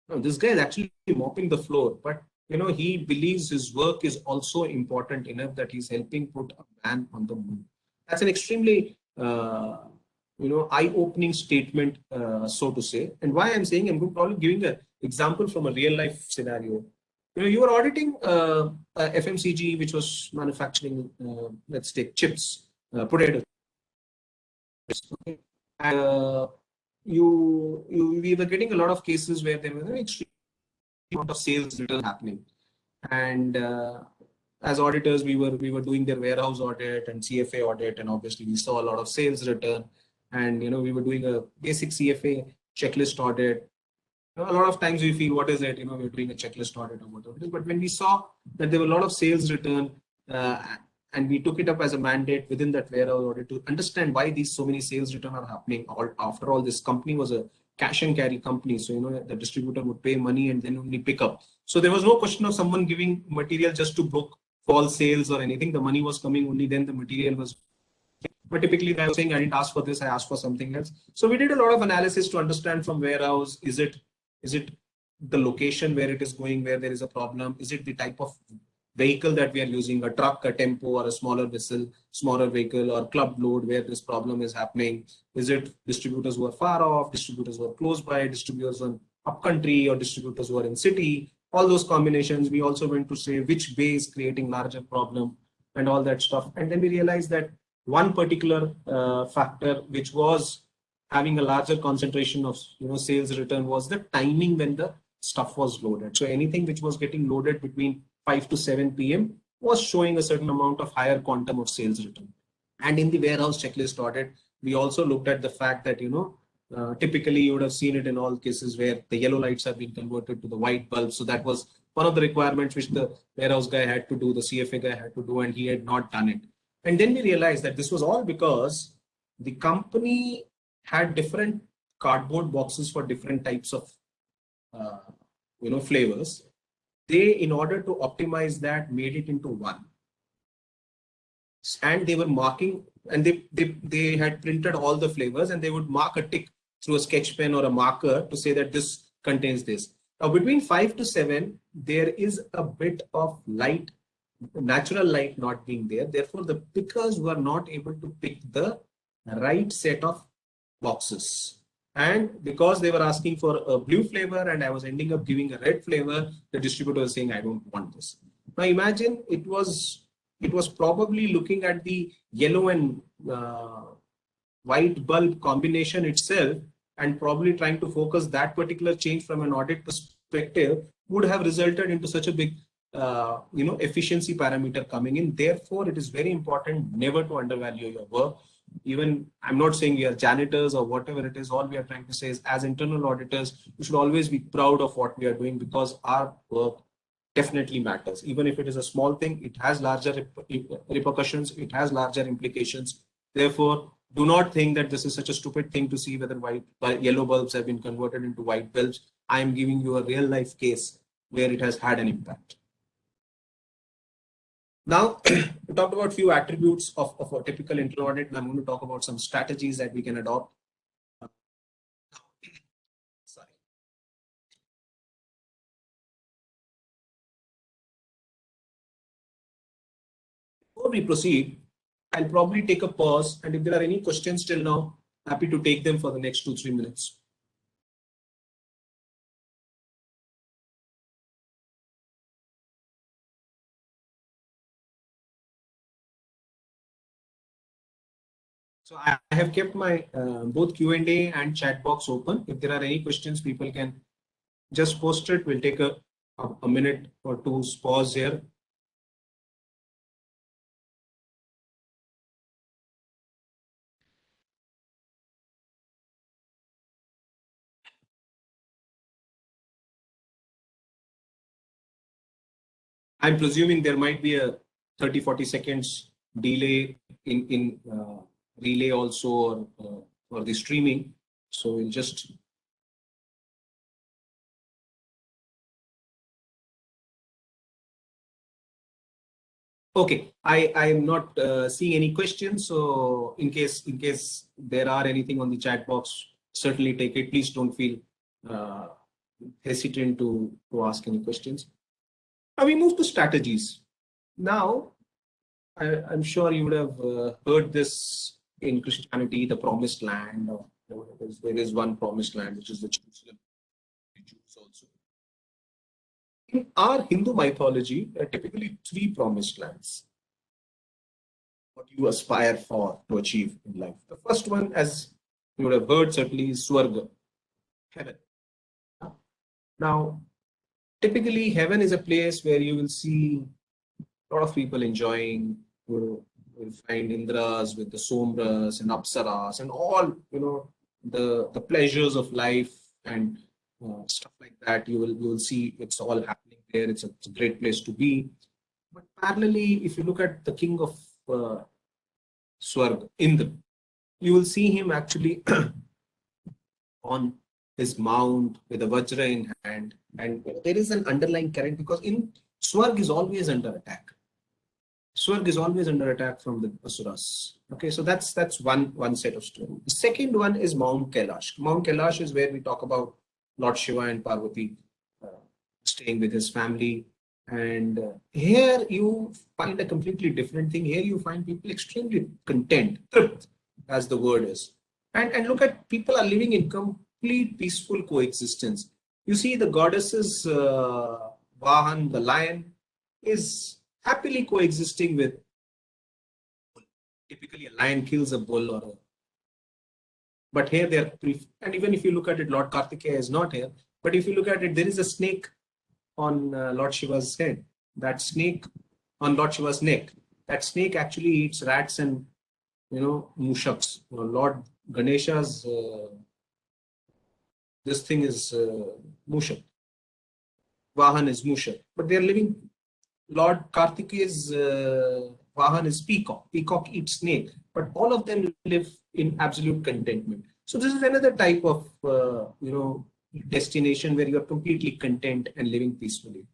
No, this guy is actually mopping the floor, but he believes his work is also important enough that he's helping put a man on the moon. That's an extremely eye-opening statement, so to say. And why I'm saying, I'm probably giving an example from a real life scenario. You were auditing FMCG, which was manufacturing, let's take chips, potato. Okay. And we were getting a lot of cases where there was an extreme amount of sales return happening, and as auditors, we were doing their warehouse audit and CFA audit, and obviously we saw a lot of sales return, and we were doing a basic CFA checklist audit. A lot of times we feel, what is it? We're doing a checklist audit or whatever it is. But when we saw that there were a lot of sales return, and we took it up as a mandate within that warehouse audit to understand why these so many sales return are happening. After all, this company was a cash and carry company, so the distributor would pay money and then only pick up. So there was no question of someone giving material just to book false sales or anything. The money was coming, only then the material was. But typically they were saying, I didn't ask for this, I asked for something else. So we did a lot of analysis to understand from warehouse, is it the location where it is going, where there is a problem? Is it the type of vehicle that we are using, a truck, a tempo, or a smaller vessel, smaller vehicle, or club load where this problem is happening? Is it distributors who are far off, distributors who are close by, distributors on upcountry, or distributors who are in city? all those combinations. We also went to say which bay is creating larger problem and all that stuff. And then we realized that one particular factor which was having a larger concentration of sales return was the timing when the stuff was loaded. So anything which was getting loaded between 5 to 7 p.m. was showing a certain amount of higher quantum of sales return. And in the warehouse checklist audit, we also looked at the fact that typically you would have seen it in all cases where the yellow lights have been converted to the white bulbs. So that was one of the requirements which the warehouse guy had to do, the CFA guy had to do, and he had not done it. And then we realized that this was all because the company had different cardboard boxes for different types of flavors. They, in order to optimize that, made it into one. And they were marking, and they had printed all the flavors, and they would mark a tick through a sketch pen or a marker to say that this contains this. Now between 5 to 7, there is a bit of light, natural light not being there. Therefore, the pickers were not able to pick the right set of boxes. And because they were asking for a blue flavor and I was ending up giving a red flavor, the distributor was saying, I don't want this. Now imagine it was probably looking at the yellow and white bulb combination itself and probably trying to focus that particular change from an audit perspective would have resulted into such a big efficiency parameter coming in. Therefore, it is very important never to undervalue your work. Even I'm not saying we are janitors or whatever it is, all we are trying to say is as internal auditors, we should always be proud of what we are doing because our work definitely matters. Even if it is a small thing, it has larger repercussions, it has larger implications. Therefore, do not think that this is such a stupid thing to see whether yellow bulbs have been converted into white bulbs. I am giving you a real life case where it has had an impact. Now, we talked about a few attributes of a typical internal audit, and I'm going to talk about some strategies that we can adopt. Sorry. Before we proceed, I'll probably take a pause, and if there are any questions till now, happy to take them for the next 2-3 minutes. So I have kept my both Q&A and chat box open. If there are any questions, people can just post it. We'll take a minute or two's pause here. I'm presuming there might be a 30-40 seconds delay in relay also or the streaming. So we'll just okay. I am not seeing any questions. So in case there are anything on the chat box, certainly take it. Please don't feel hesitant to ask any questions. Now we move to strategies. Now, I'm sure you would have heard this in Christianity, the promised land, or there is one promised land, which is the Jerusalem. The Jews also. In our Hindu mythology, there are typically 3 promised lands. What you aspire for to achieve in life. The first one, as you would have heard, certainly is Swarga, heaven. Now, typically, heaven is a place where you will see a lot of people enjoying. You will find Indras with the Somras and Apsaras and all the pleasures of life and stuff like that. You will see it's all happening there. It's a great place to be. But parallelly, if you look at the king of Swarga, Indra, you will see him actually on his mount with a Vajra in hand, and there is an underlying current because in Swarg is always under attack. Swarg is always under attack from the Asuras. Okay, so that's one set of story. The second one is Mount Kailash. Mount Kailash is where we talk about Lord Shiva and Parvati staying with his family. And here you find a completely different thing. Here you find people extremely content, as the word is. And look at, people are living in complete peaceful coexistence. You see the goddesses Vahan, the lion, is happily coexisting with bull. Typically, a lion kills a bull or a. But here they are, and even if you look at it, Lord Kartikeya is not here. But if you look at it, there is a snake on Lord Shiva's head. That snake on Lord Shiva's neck. That snake actually eats rats and mushaks. Lord Ganesha's this thing is mushak. Vahan is mushak. But they are living. Lord Kartikeya's Vahan is peacock. Peacock eats snake. But all of them live in absolute contentment. So this is another type of destination where you are completely content and living peacefully.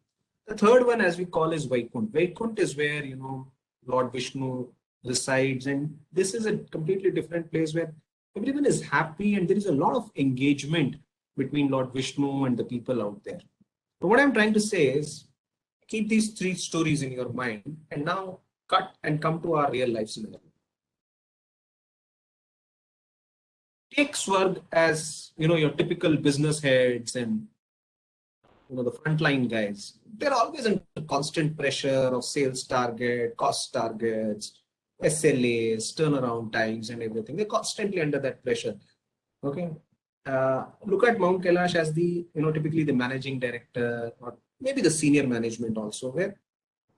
The third one, as we call, is Vaikunt. Vaikunt is where Lord Vishnu resides, and this is a completely different place where everyone is happy and there is a lot of engagement between Lord Vishnu and the people out there. But what I'm trying to say is, keep these three stories in your mind and now cut and come to our real life scenario. Take Swarg as your typical business heads and the frontline guys. They're always under constant pressure of sales target, cost targets, SLAs, turnaround times, and everything. They're constantly under that pressure. Okay. Look at Mount Kailash as the typically the managing director or maybe the senior management also, where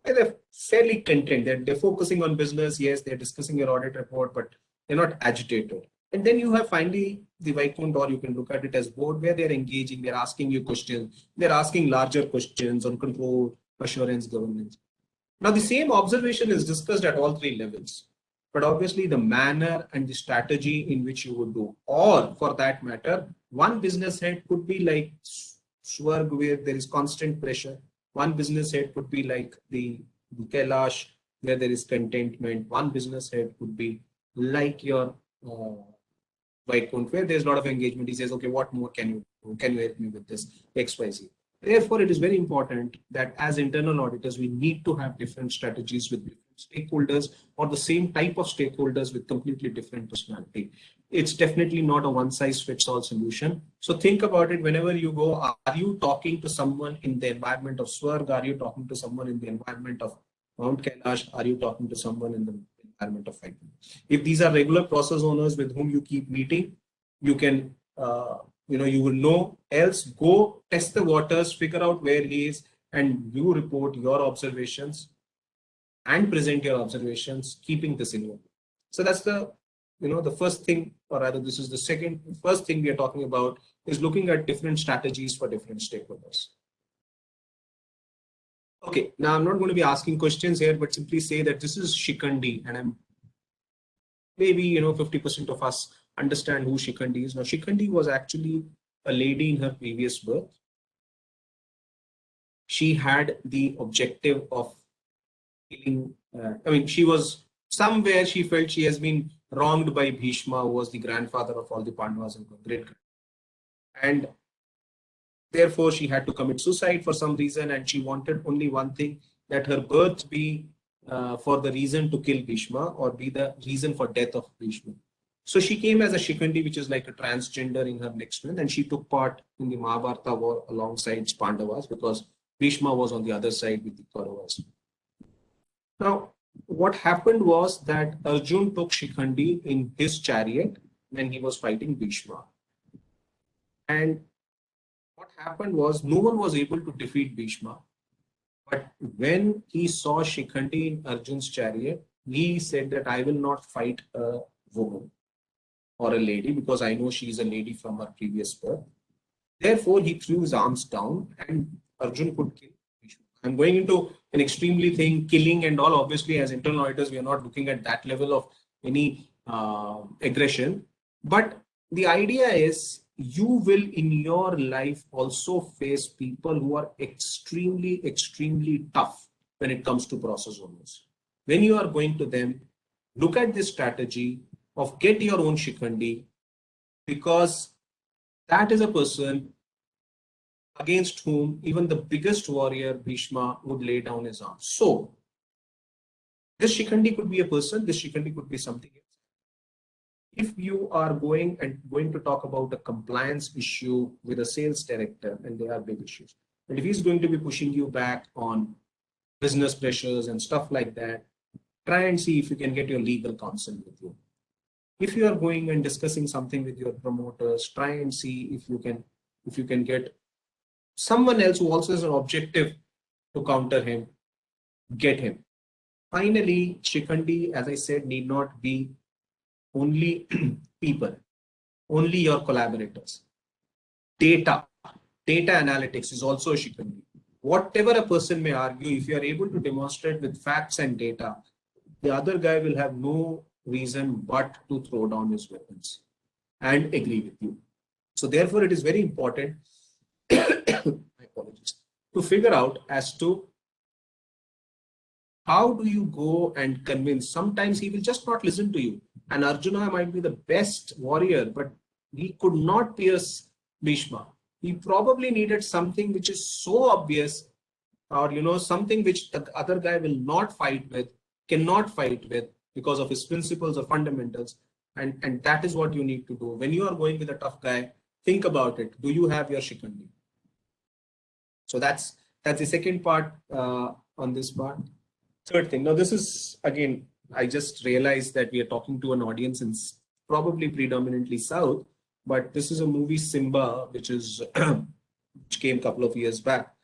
they're fairly content. They're focusing on business. Yes, they're discussing your audit report, but they're not agitated. And then you have finally the Vaikunt, or you can look at it as board, where they're engaging, they're asking you questions, they're asking larger questions on control, assurance, governance. Now, the same observation is discussed at all three levels, but obviously the manner and the strategy in which you would do, or for that matter, one business head could be like Swarg, where there is constant pressure. One business head could be like the Kailash, where there is contentment. One business head could be like your Vaikunt, where there's a lot of engagement. He says, okay, what more can you do? Can you help me with this? XYZ. Therefore, it is very important that as internal auditors, we need to have different strategies with different stakeholders, or the same type of stakeholders with completely different personality. It's definitely not a one-size-fits-all solution. So think about it whenever you go. Are you talking to someone in the environment of Swarg? Are you talking to someone in the environment of Mount Kailash? Are you talking to someone in the environment of Vaikunt? If these are regular process owners with whom you keep meeting, you can you will know. Else, go test the waters, figure out where he is, and you report your observations and present your observations, keeping this in mind. So that's the the first thing, or rather this is the first thing we are talking about, is looking at different strategies for different stakeholders. Okay, now I'm not going to be asking questions here, but simply say that this is Shikhandi, and I'm maybe 50% of us understand who Shikhandi is. Now, Shikhandi was actually a lady in her previous birth. She had the objective of killing. She was somewhere, she felt she has been wronged by Bhishma, who was the grandfather of all the Pandavas and great. And therefore, she had to commit suicide for some reason, and she wanted only one thing, that her birth be for the reason to kill Bhishma, or be the reason for death of Bhishma. So she came as a Shikhandi, which is like a transgender in her next month, and she took part in the Mahabharata war alongside Pandavas, because Bhishma was on the other side with the Kauravas. Now, what happened was that Arjun took Shikhandi in his chariot when he was fighting Bhishma. And what happened was, no one was able to defeat Bhishma. But when he saw Shikhandi in Arjun's chariot, he said that I will not fight a woman or a lady, because I know she is a lady from her previous birth. Therefore, he threw his arms down and Arjun could kill Bhishma. I'm going into an extremely thing, killing and all. Obviously, as internal auditors, we are not looking at that level of any aggression. But the idea is, you will in your life also face people who are extremely, extremely tough when it comes to process owners. When you are going to them, look at this strategy of get your own Shikhandi, because that is a person against whom even the biggest warrior Bhishma would lay down his arms. So this Shikhandi could be a person, this Shikhandi could be something else. If you are going to talk about a compliance issue with a sales director, and there are big issues, But if he's going to be pushing you back on business pressures and stuff like that, try and see if you can get your legal counsel with you. If you are going and discussing something with your promoters, try and see if you can get someone else who also has an objective to counter him, get him. Finally, Shikhandi, as I said, need not be only people, only your collaborators. Data analytics is also a Shikhandi. Whatever a person may argue, if you are able to demonstrate with facts and data, the other guy will have no reason but to throw down his weapons and agree with you. So therefore, it is very important my apologies, to figure out as to how do you go and convince. Sometimes he will just not listen to you. And Arjuna might be the best warrior, but he could not pierce Bhishma. He probably needed something which is so obvious, or something which the other guy will not fight with, cannot fight with because of his principles or fundamentals. And that is what you need to do. When you are going with a tough guy, think about it. Do you have your Shikhandi? So that's the second part on this part. Third thing. Now, this is, again, I just realized that we are talking to an audience in probably predominantly South, but this is a movie Simba, which came a couple of years back.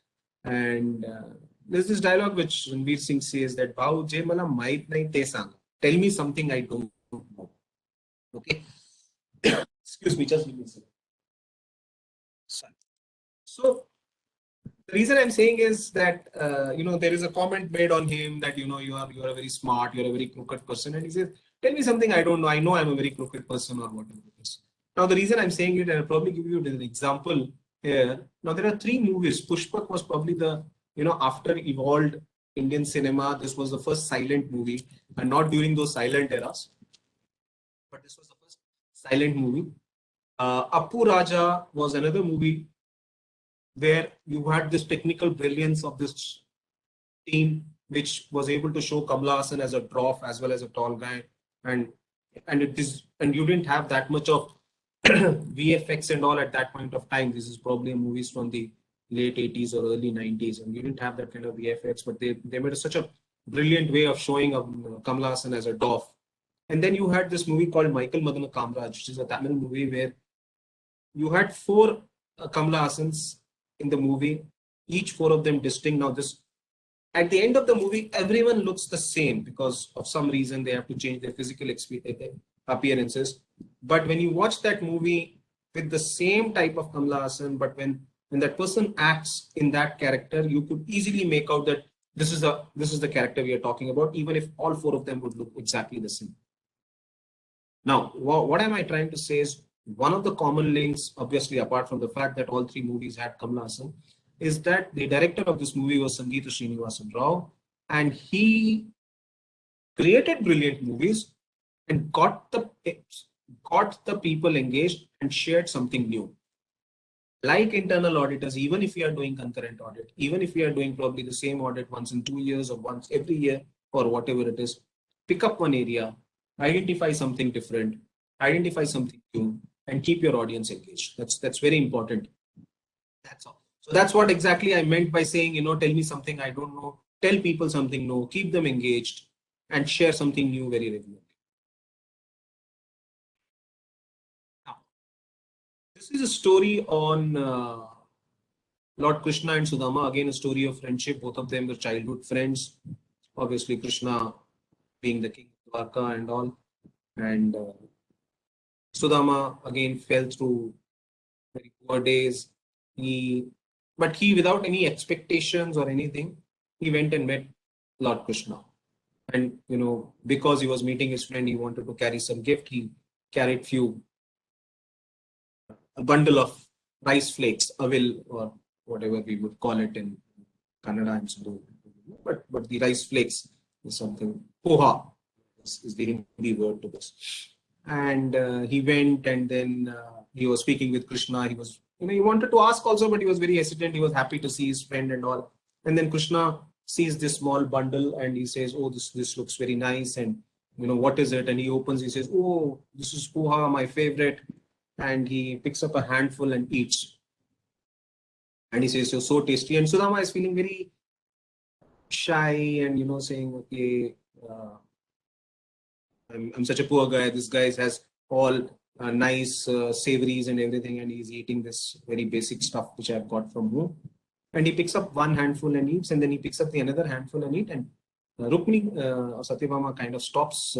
And there's this dialogue which Ranveer Singh says that, "Bhau je mala mait nahi te sang. Tell me something I don't know." Okay. Excuse me, just give me a second. Sorry. So the reason I'm saying is that there is a comment made on him that you are a very smart, you're a very crooked person, and he says, "Tell me something I don't know. I know I'm a very crooked person," or whatever it is. Now the reason I'm saying it, and I'll probably give you an example here. Now there are 3 movies. Pushpak was probably the after evolved Indian cinema, this was the first silent movie, and not during those silent eras, but this was the first silent movie. Appu Raja was another movie where you had this technical brilliance of this team, which was able to show Kamala Hassan as a dwarf as well as a tall guy, and you didn't have that much of VFX and all at that point of time. This is probably movies from the late 80s or early 90s, and you didn't have that kind of VFX, but they made such a brilliant way of showing Kamala Hassan as a dwarf. And then you had this movie called Michael Madana Kamraj, which is a Tamil movie where you had 4 Kamala Hassans in the movie, each 4 of them distinct. Now at the end of the movie, everyone looks the same because of some reason they have to change their physical appearances. But when you watch that movie with the same type of Kamala Hassan, but when that person acts in that character, you could easily make out that this is the character we are talking about, even if all 4 of them would look exactly the same. Now, what am I trying to say is, one of the common links, obviously, apart from the fact that all 3 movies had Kamala Hassan, is that the director of this movie was Sangeeta Srinivasan Rao, and he created brilliant movies and got the people engaged and shared something new. Like internal auditors, even if we are doing concurrent audit, even if we are doing probably the same audit once in 2 years or once every year or whatever it is, pick up one area, identify something different, identify something new, and keep your audience engaged. That's very important. That's all. So that's what exactly I meant by saying, tell me something I don't know, tell people something new, keep them engaged, and share something new very regularly. Now, this is a story on Lord Krishna and Sudama. Again, a story of friendship. Both of them were childhood friends. Obviously, Krishna being the king of Dwarka and all. And Sudama again fell through very poor days. But he, without any expectations or anything, he went and met Lord Krishna. And because he was meeting his friend, he wanted to carry some gift. He carried a bundle of rice flakes, avil, or whatever we would call it in Kannada and Sindhu. But the rice flakes is something. Poha is the Hindi word to this. And he went, and then he was speaking with Krishna. He was, he wanted to ask also, but he was very hesitant. He was happy to see his friend and all. And then Krishna sees this small bundle and he says, "Oh, this looks very nice. And what is it?" And he opens. He says, "Oh, this is poha, my favorite." And he picks up a handful and eats. And he says, "You're so tasty." And Sudama is feeling very shy and, saying, "Okay, I'm such a poor guy. This guy has all nice savories and everything, and he's eating this very basic stuff which I've got from home." And he picks up one handful and eats, and then he picks up the another handful and eat. And Rukmini or Satyabhama kind of stops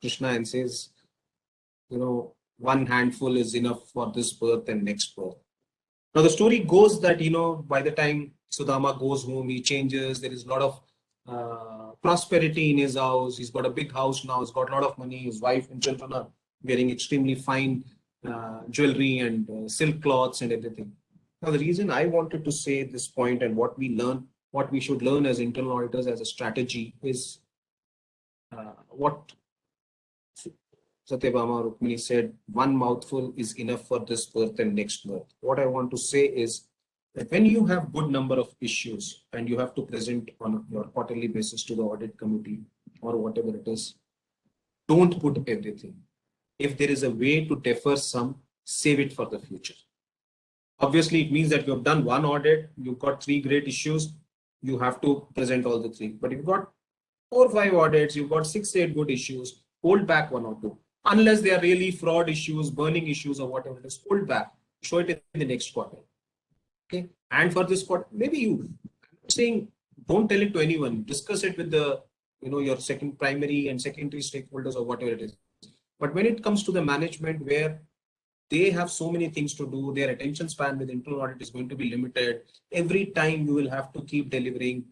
Krishna and says, "One handful is enough for this birth and next birth." Now the story goes that, by the time Sudama goes home, he changes. There is a lot of prosperity in his house. He's got a big house now. He's got a lot of money. His wife and children are wearing extremely fine jewelry and silk cloths and everything. Now, the reason I wanted to say this point and what we should learn as internal auditors as a strategy is what Satyabhama Rukmini said, one mouthful is enough for this birth and next birth. What I want to say is that when you have good number of issues and you have to present on your quarterly basis to the audit committee or whatever it is, don't put everything. If there is a way to defer some, save it for the future. Obviously, it means that you have done one audit, you've got 3 great issues, you have to present all the 3. But if you've got 4 or 5 audits, you've got 6 or 8 good issues, hold back 1 or 2. Unless they are really fraud issues, burning issues or whatever it is, hold back. Show it in the next quarter. Okay. And for this quarter, maybe I'm saying don't tell it to anyone. Discuss it with the, your primary and secondary stakeholders or whatever it is. But when it comes to the management where they have so many things to do, their attention span with internal audit is going to be limited. Every time you will have to keep delivering.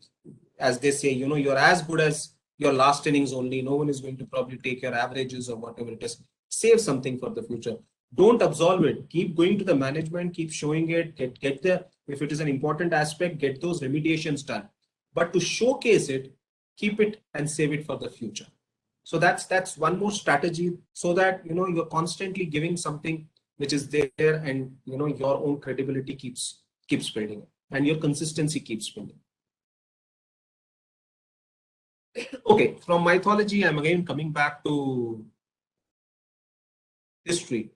As they say, you're as good as your last innings only. No one is going to probably take your averages or whatever it is. Save something for the future. Don't absolve it. Keep going to the management, keep showing it, get the, if it is an important aspect, get those remediations done. But to showcase it, keep it and save it for the future. So that's one more strategy, so that you're constantly giving something which is there, and your own credibility keeps spreading and your consistency keeps spreading. Okay, from mythology, I'm again coming back to history.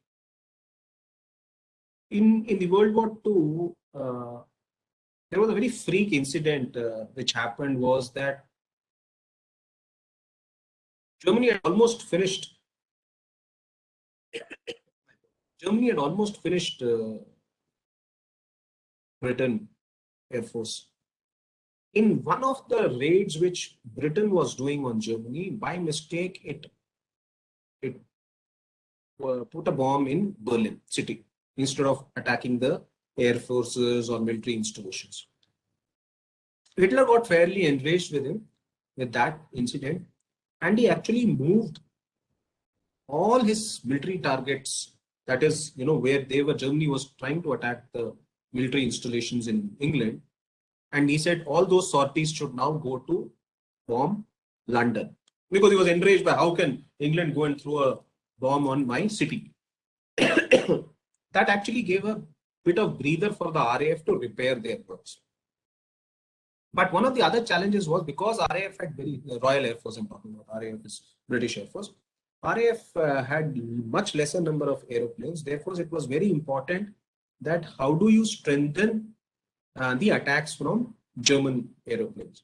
In the World War II, there was a very freak incident which happened, was that Germany had almost finished Britain Air Force. In one of the raids which Britain was doing on Germany, by mistake, it put a bomb in Berlin city instead of attacking the air forces or military installations. Hitler got fairly enraged with that incident, and he actually moved all his military targets, that is, where Germany was trying to attack the military installations in England. And he said all those sorties should now go to bomb London, because he was enraged by how can England go and throw a bomb on my city. That actually gave a bit of breather for the RAF to repair their works. But one of the other challenges was, because RAF had Royal Air Force, I'm talking about, RAF is British Air Force. RAF had much lesser number of aeroplanes. Therefore, it was very important that how do you strengthen the attacks from German aeroplanes.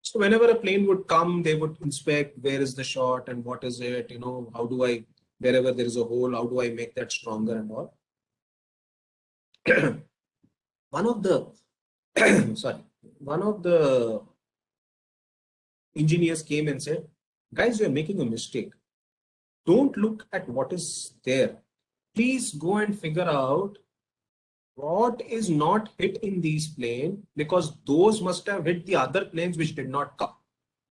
So whenever a plane would come, they would inspect where is the shot and what is it, how do I, wherever there is a hole, how do I make that stronger and all. One of the engineers came and said, guys, you're making a mistake. Don't look at what is there. Please go and figure out what is not hit in these planes, because those must have hit the other planes which did not come.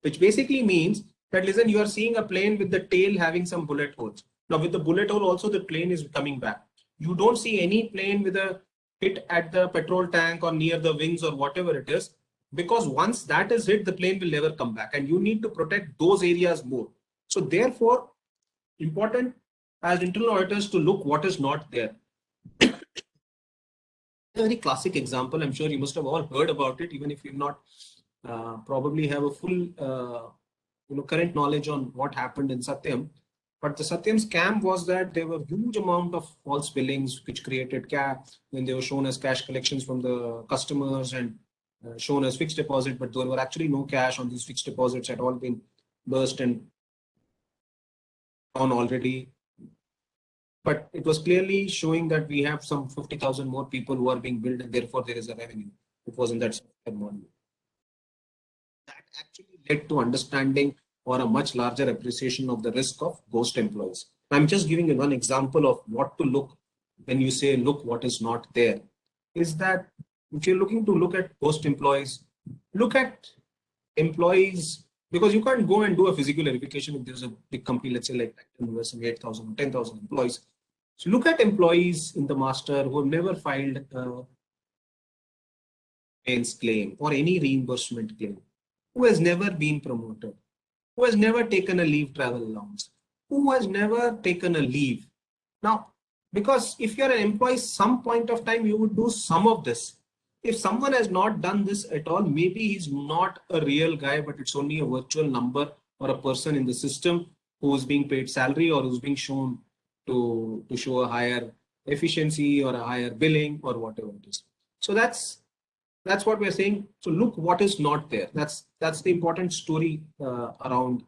Which basically means that, listen, you are seeing a plane with the tail having some bullet holes. Now with the bullet hole also, the plane is coming back. You don't see any plane with a hit at the petrol tank or near the wings or whatever it is, because once that is hit, the plane will never come back, and you need to protect those areas more. So therefore, important as internal auditors to look what is not there. A very classic example, I'm sure you must have all heard about it, even if you've not probably have a full current knowledge on what happened in Satyam. But the Satyam scam was that there were huge amount of false billings which created cash when they were shown as cash collections from the customers and shown as fixed deposit, but there were actually no cash on these fixed deposits had all been burst and on already. But it was clearly showing that we have some 50,000 more people who are being billed and therefore there is a revenue. It wasn't that model. That actually led to understanding or a much larger appreciation of the risk of ghost employees. I'm just giving you one example of what to look when you say, look what is not there. Is that if you're looking to look at ghost employees, look at employees, because you can't go and do a physical verification if there's a big company, let's say like 8,000, 10,000 employees. So look at employees in the master who have never filed a pains claim or any reimbursement claim, who has never been promoted, who has never taken a leave travel allowance, who has never taken a leave. Now, because if you're an employee, some point of time you would do some of this. If someone has not done this at all, maybe he's not a real guy, but it's only a virtual number or a person in the system who's being paid salary or who's being shown to show a higher efficiency or a higher billing or whatever it is. So that's what we're saying. So look what is not there. That's the important story around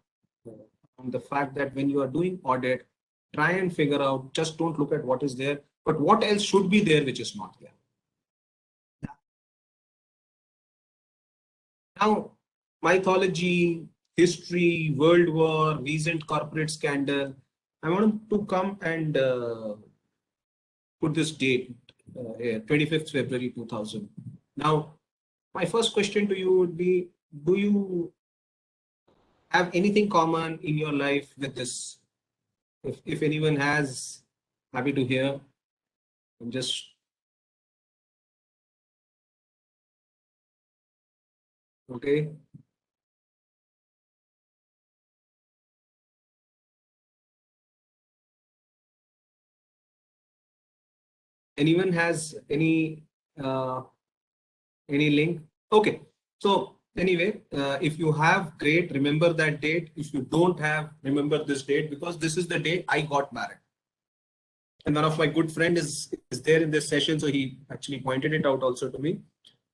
the fact that when you are doing audit, try and figure out, just don't look at what is there, but what else should be there which is not there. Now, mythology, history, World War, recent corporate scandal. I want to come and put this date here, 25th February 2000. Now, my first question to you would be, do you have anything common in your life with this? If anyone has, happy to hear. I'm just okay. Anyone has any link? Okay. So anyway, if you have, great, remember that date. If you don't have, remember this date, because this is the day I got married. And one of my good friend is there in this session, so he actually pointed it out also to me.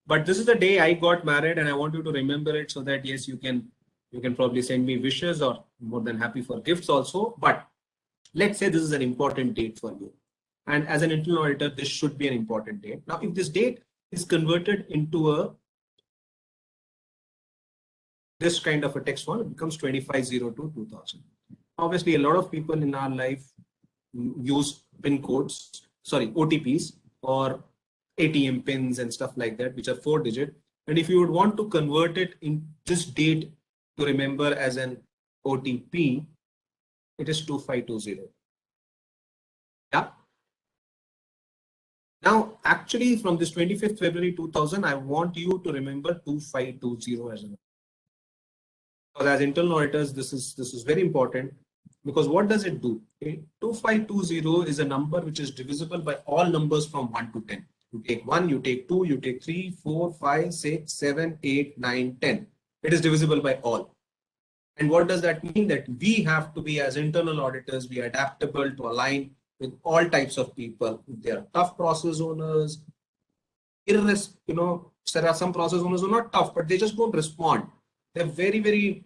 But this is the day I got married, and I want you to remember it so that yes, you can probably send me wishes or more than happy for gifts also. But let's say this is an important date for you. And as an internal auditor, this should be an important date. Now, if this date is converted into this kind of a text font, it becomes 2502-2000. Obviously, a lot of people in our life use PIN codes, sorry, OTPs or ATM pins and stuff like that, which are 4-digit. And if you would want to convert it in this date to remember as an OTP, it is 2520. Yeah. Now, actually, from this 25th February 2000, I want you to remember 2520 as a number. Because as internal auditors, this is very important, because what does it do? 2520 is a number which is divisible by all numbers from 1 to 10. You take 1, you take 2, you take 3, 4, 5, 6, 7, 8, 9, 10. It is divisible by all. And what does that mean? That we have to be, as internal auditors, be adaptable to align with all types of people. If they are tough process owners, there are some process owners who are not tough, but they just don't respond. They're very, very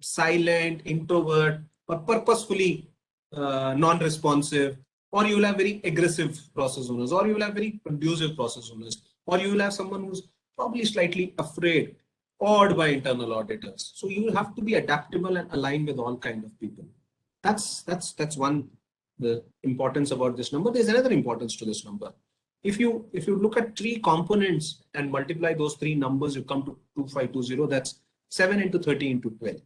silent, introvert, or purposefully non-responsive. Or you will have very aggressive process owners, or you will have very conducive process owners, or you will have someone who's probably slightly afraid, awed by internal auditors. So you will have to be adaptable and aligned with all kinds of people. That's one, the importance about this number. There's another importance to this number. If you look at 3 components and multiply those 3 numbers, you come to 2520. That's 7 into 30 into 12.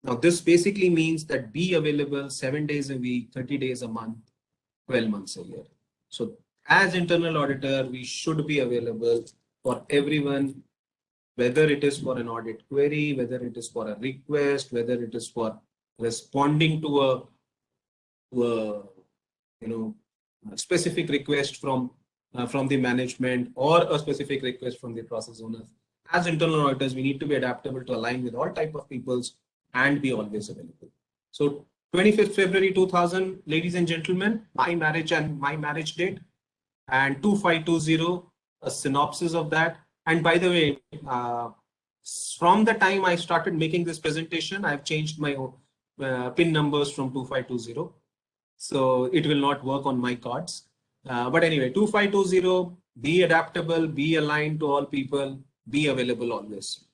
Now, this basically means that be available 7 days a week, 30 days a month, 12 months a year. So as internal auditor, we should be available for everyone, whether it is for an audit query, whether it is for a request, whether it is for responding to a specific request from the management, or a specific request from the process owners. As internal auditors, we need to be adaptable to align with all type of peoples and be always available. So 25th February 2000, ladies and gentlemen, my marriage and my marriage date, and 2520, a synopsis of that. And by the way, from the time I started making this presentation, I've changed my PIN numbers from 2520. So it will not work on my cards. But anyway, 2520, be adaptable, be aligned to all people, be available always.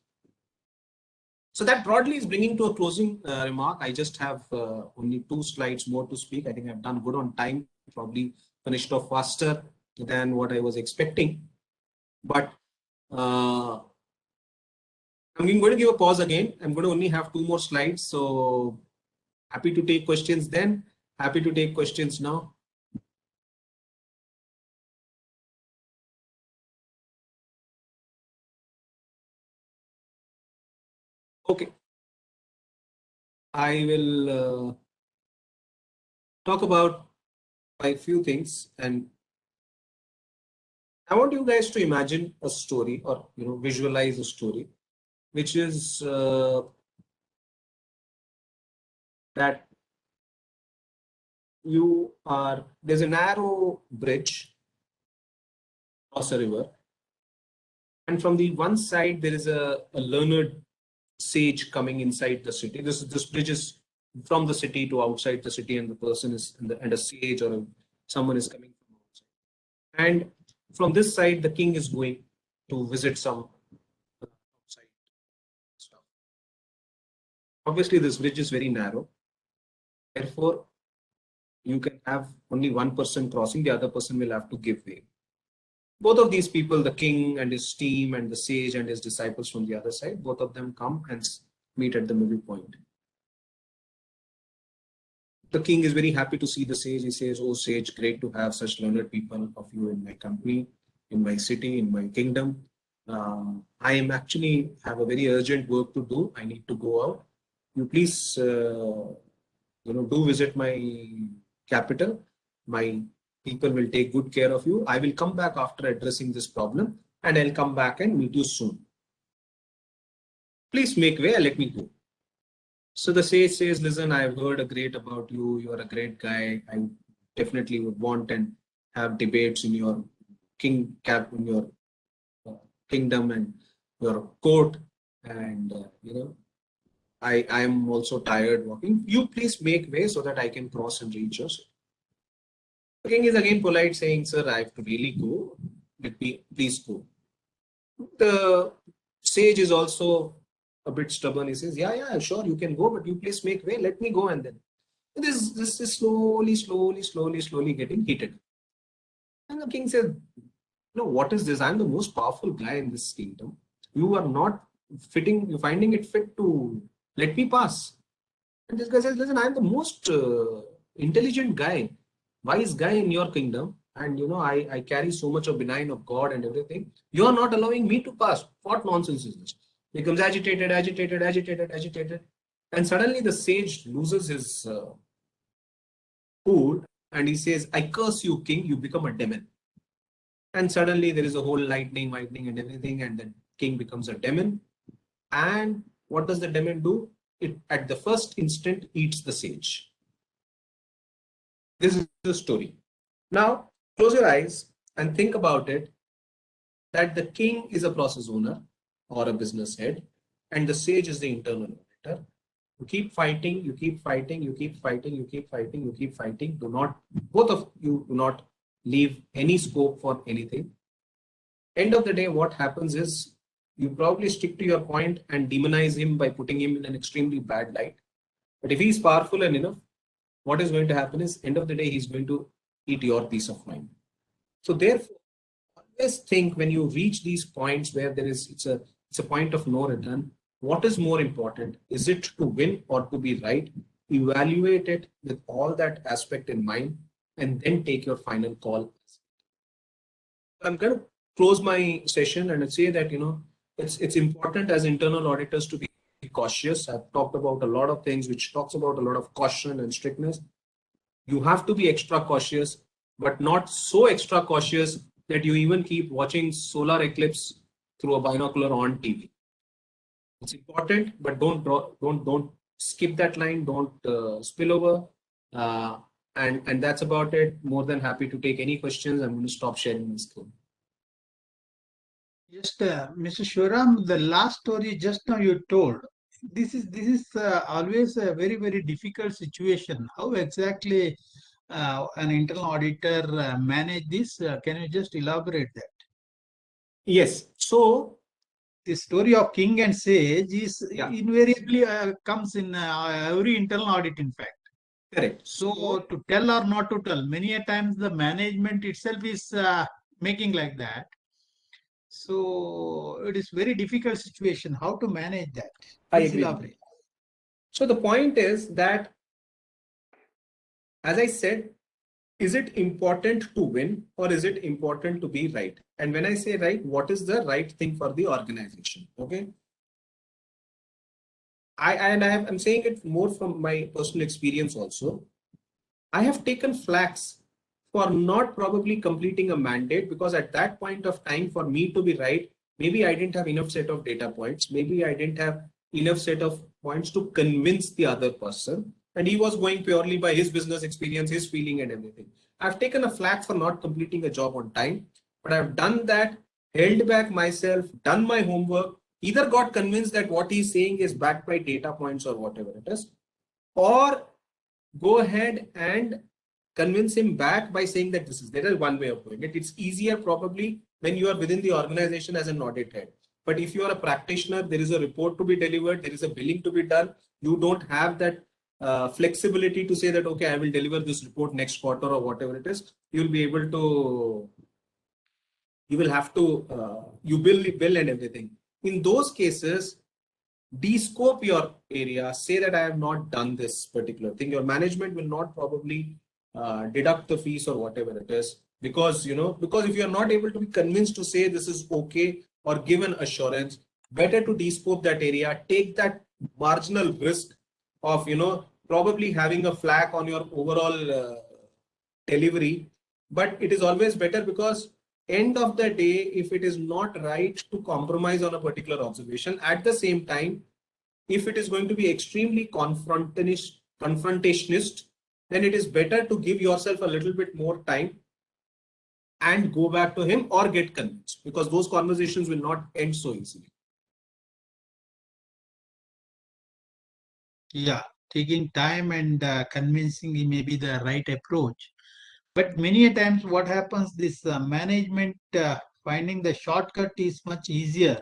So that broadly is bringing to a closing remark. I just have only 2 slides more to speak. I think I've done good on time, probably finished off faster than what I was expecting. But I'm going to give a pause again. I'm going to only have 2 more slides. So happy to take questions then. Happy to take questions now. Okay. I will talk about a few things, and I want you guys to imagine a story, or visualize a story, which is that there's a narrow bridge across a river, and from the one side there is a learned sage coming inside the city. This bridge is from the city to outside the city, and the person is and a sage or someone is coming from outside. And from this side, the king is going to visit some outside stuff. Obviously, this bridge is very narrow. Therefore, you can have only one person crossing, the other person will have to give way. Both of these people, the king and his team and the sage and his disciples from the other side, both of them come and meet at the middle point. The king is very happy to see the sage. He says, "Oh sage, great to have such learned people of you in my company, in my city, in my kingdom. I am actually have a very urgent work to do. I need to go out. You please, do visit my capital. My people will take good care of you. I will come back after addressing this problem, and I'll come back and meet you soon. Please make way and let me go." So the sage says, "Listen, I've heard a great about you. You are a great guy. I definitely would want and have debates in your in your kingdom and your court. And I am also tired walking. You please make way so that I can cross and reach your city." The king is again polite, saying, "Sir, I have to really go. Let me please go." The sage is also a bit stubborn. He says, yeah, sure, you can go, but you please make way. Let me go. And then this is slowly getting heated. And the king says, "No, what is this? I'm the most powerful guy in this kingdom. You are not you're finding it fit to let me pass." And this guy says, "Listen, I'm the most intelligent guy, wise guy in your kingdom. And I carry so much of benign of God and everything. You're not allowing me to pass. What nonsense is this?" Becomes agitated. And suddenly the sage loses his cool, and he says, "I curse you, king, you become a demon." And suddenly there is a whole lightning and everything, and the king becomes a demon. And what does the demon do? It at the first instant eats the sage. This is the story. Now close your eyes and think about it, that the king is a process owner or a business head, and the sage is the internal auditor. You keep fighting. Both of you do not leave any scope for anything. End of the day, what happens is you probably stick to your point and demonize him by putting him in an extremely bad light. But if he's powerful enough, what is going to happen is, end of the day, he's going to eat your peace of mind. So therefore, always think, when you reach these points where it's a point of no return, what is more important? Is it to win or to be right? Evaluate it with all that aspect in mind, and then take your final call. I'm going to close my session and say that it's important as internal auditors to be cautious. I've talked about a lot of things which talks about a lot of caution and strictness. You have to be extra cautious, but not so extra cautious that you even keep watching solar eclipse through a binocular on TV. It's important, but don't skip that line, don't spill over. And that's about it. More than happy to take any questions. I'm going to stop sharing my screen. Just Mr. Shivram, the last story just now you told, this is always a very difficult situation. How exactly an internal auditor manage this? Can you just elaborate that? Yes. So The story of king and sage is Yeah. invariably comes in every internal audit, in fact. correct. So to tell or not to tell, many a times the management itself is making like that. So it is very difficult situation. How to manage that? I Please agree. elaborate. So the point is that, as I said, is it important to win or is it important to be right? And when I say right, what is the right thing for the organization? Okay. I'm saying it more from my personal experience also. I have taken flags for not probably completing a mandate, because at that point of time, for me to be right, maybe I didn't have enough set of data points. Maybe I didn't have enough set of points to convince the other person. And he was going purely by his business experience, his feeling and everything. I've taken a flag for not completing a job on time, but I've done that, held back myself, done my homework, either got convinced that what he's saying is backed by data points or whatever it is, or go ahead and convince him back by saying that there is one way of doing it. It's easier probably when you are within the organization as an audit head. But if you are a practitioner, there is a report to be delivered, there is a billing to be done. You don't have that flexibility to say that, okay, I will deliver this report next quarter or whatever it is. You will be able to, you will have to, you bill and everything. In those cases, descope your area, say that I have not done this particular thing. Your management will not probably deduct the fees or whatever it is, because if you are not able to be convinced to say this is okay or give an assurance, better to descope that area, take that marginal risk of probably having a flag on your overall delivery. But it is always better, because end of the day, if it is not right to compromise on a particular observation, at the same time, if it is going to be extremely confrontationist, then it is better to give yourself a little bit more time and go back to him or get convinced, because those conversations will not end so easily. Yeah, taking time and convincing may be the right approach. But many a times what happens, this management finding the shortcut is much easier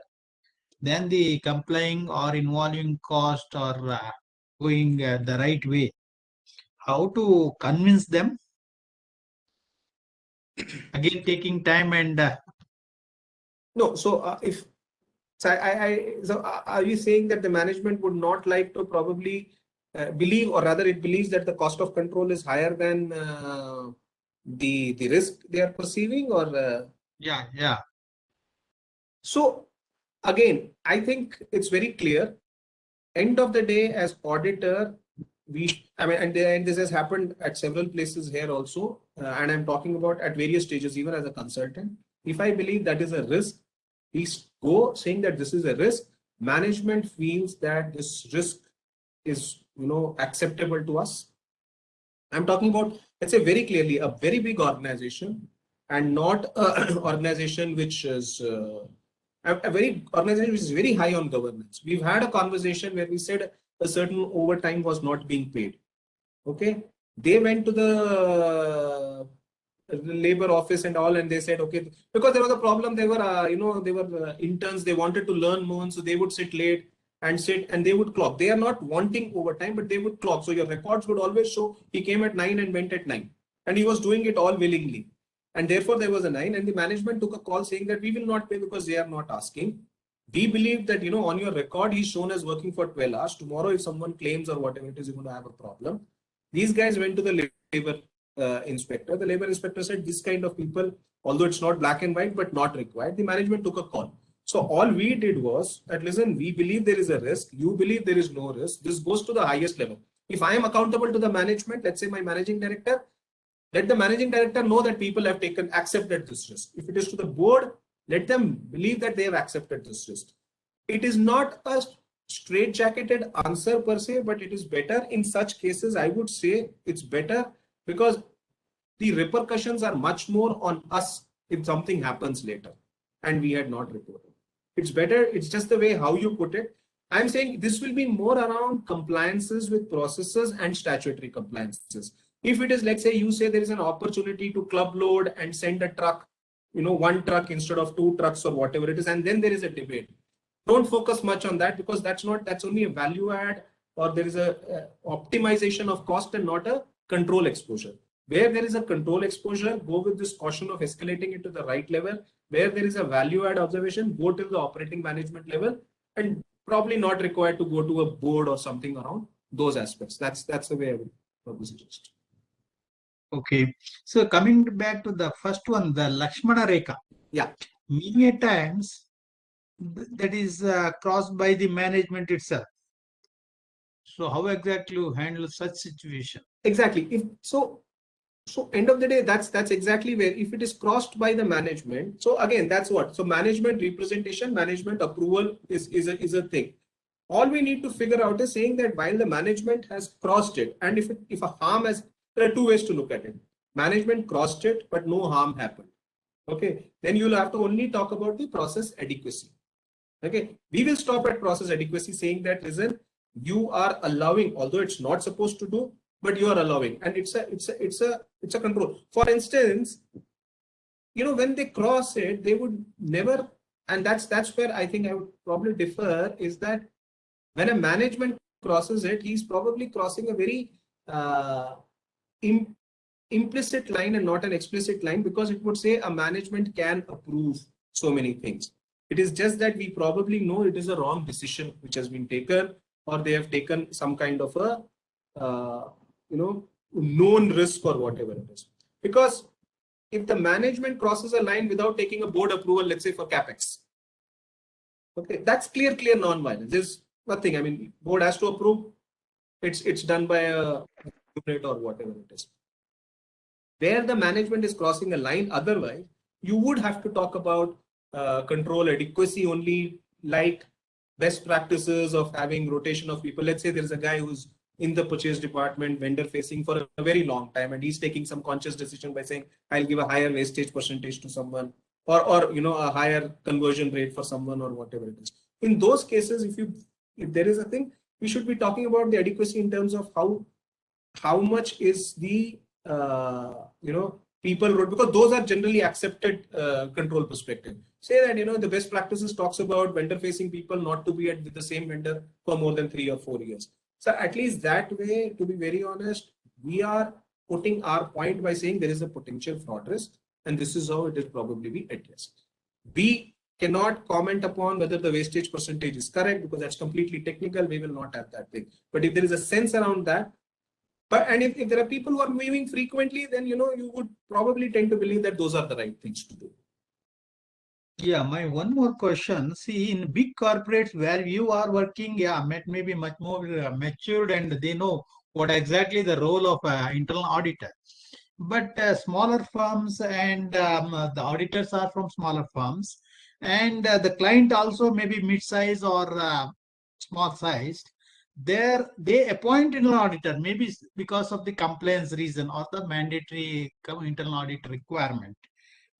than the complying or involving cost or going the right way. How to convince them? Again, taking time and No, so are you saying that the management would not like to probably believe, or rather it believes that the cost of control is higher than the risk they are perceiving, or yeah. So again, I think it's very clear. End of the day, as auditor, and this has happened at several places here also, and I'm talking about at various stages, even as a consultant. If I believe that is a risk, please go saying that this is a risk. Management feels that this risk is acceptable to us. I'm talking about, let's say very clearly, a very big organization, and not an organization which is a very organization which is very high on governance. We've had a conversation where we said a certain overtime was not being paid. Okay, they went to the labor office and all, and they said, okay, because there was a problem. They were interns. They wanted to learn more, so they would sit late and they would clock. They are not wanting overtime, but they would clock. So your records would always show he came at 9 and went at 9, and he was doing it all willingly. And therefore there was a 9, and the management took a call saying that we will not pay because they are not asking. We believe that, on your record, he's shown as working for 12 hours. Tomorrow, if someone claims or whatever it is, you're going to have a problem. These guys went to the labor inspector. The labor inspector said this kind of people, although it's not black and white, but not required. The management took a call. So all we did was that, listen, we believe there is a risk. You believe there is no risk. This goes to the highest level. If I am accountable to the management, let's say my managing director, let the managing director know that people have accepted this risk. If it is to the board, let them believe that they have accepted this risk. It is not a straitjacketed answer per se, but it is better in such cases. I would say it's better because the repercussions are much more on us if something happens later and we had not reported. It's better. It's just the way how you put it. I'm saying this will be more around compliances with processes and statutory compliances. If it is, let's say you say there is an opportunity to club load and send a truck, one truck instead of 2 trucks or whatever it is, and then there is a debate. Don't focus much on that because that's only a value add, or there is a optimization of cost and not a control exposure. Where there is a control exposure, go with this caution of escalating it to the right level. Where there is a value add observation, go to the operating management level, and probably not required to go to a board or something around those aspects. That's the way I would probably suggest. Okay. So coming back to the first one, the Lakshmana Rekha. Yeah. Many a times that is crossed by the management itself. So how exactly you handle such situation? Exactly. So end of the day, that's exactly where, if it is crossed by the management. So again, that's what. So management representation, management approval is a thing. All we need to figure out is saying that while the management has crossed it, and if a harm has, there are 2 ways to look at it. Management crossed it, but no harm happened. Okay, then you'll have to only talk about the process adequacy. Okay, we will stop at process adequacy, saying that, listen, you are allowing, although it's not supposed to do, but you are allowing, and it's a control. For instance, when they cross it, they would never, and that's where I think I would probably differ, is that when a management crosses it, he's probably crossing a very implicit line and not an explicit line, because it would say a management can approve so many things. It is just that we probably know it is a wrong decision which has been taken, or they have taken some kind of a known risk or whatever it is. Because if the management crosses a line without taking a board approval, let's say for capex, okay, that's clear non-violence. There's nothing. I mean, board has to approve. It's done by a unit or whatever it is. Where the management is crossing a line, otherwise, you would have to talk about control adequacy only, like best practices of having rotation of people. Let's say there is a guy who's in the purchase department, vendor facing for a very long time, and he's taking some conscious decision by saying, I'll give a higher wastage percentage to someone, or a higher conversion rate for someone, or whatever it is. In those cases, if there is a thing, we should be talking about the adequacy in terms of how much is the people wrote, because those are generally accepted control perspective. Say that the best practices talks about vendor facing people not to be with the same vendor for more than 3 or 4 years. So at least that way, to be very honest, we are putting our point by saying there is a potential fraud risk, and this is how it is probably be addressed. We cannot comment upon whether the wastage percentage is correct, because that's completely technical. We will not have that thing. But if there is a sense around that, and if there are people who are moving frequently, then you would probably tend to believe that those are the right things to do. Yeah, my one more question. See, in big corporates where you are working, maybe much more matured, and they know what exactly the role of internal auditor. But smaller firms, and the auditors are from smaller firms, and the client also maybe mid-size or small sized. They appoint internal auditor, maybe because of the compliance reason or the mandatory internal audit requirement.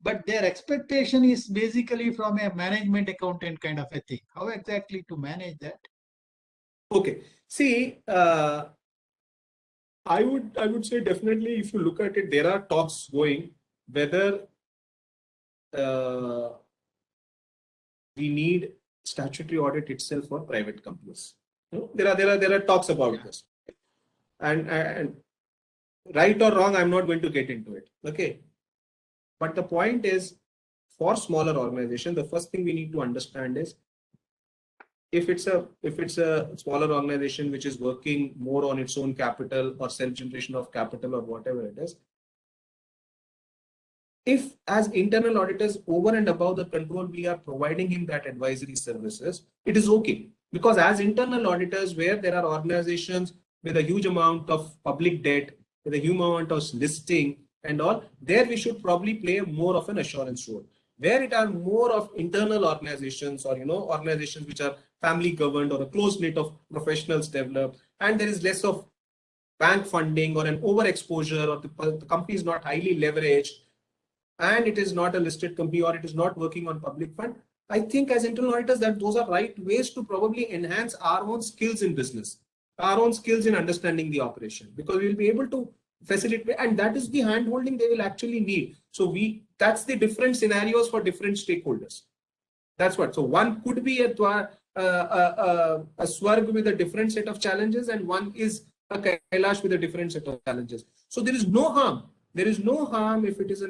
But their expectation is basically from a management accountant kind of a thing. How exactly to manage that? Okay. See, I would say definitely, if you look at it, there are talks going whether we need statutory audit itself for private companies. There are talks about this, and right or wrong, I'm not going to get into it. Okay, but the point is, for smaller organization, the first thing we need to understand is, if it's a smaller organization which is working more on its own capital or self-generation of capital or whatever it is, if as internal auditors over and above the control we are providing him that advisory services, it is okay. Because as internal auditors, where there are organizations with a huge amount of public debt, with a huge amount of listing and all, there we should probably play more of an assurance role. Where it are more of internal organizations or organizations which are family governed or a close knit of professionals developed, and there is less of bank funding or an overexposure, or the company is not highly leveraged, and it is not a listed company, or it is not working on public fund. I think as internal auditors that those are right ways to probably enhance our own skills in business, our own skills in understanding the operation, because we will be able to facilitate, and that is the hand holding they will actually need. So that's the different scenarios for different stakeholders. That's what. So one could be a Swarg with a different set of challenges, and one is a Kailash with a different set of challenges. So there is no harm. There is no harm if it is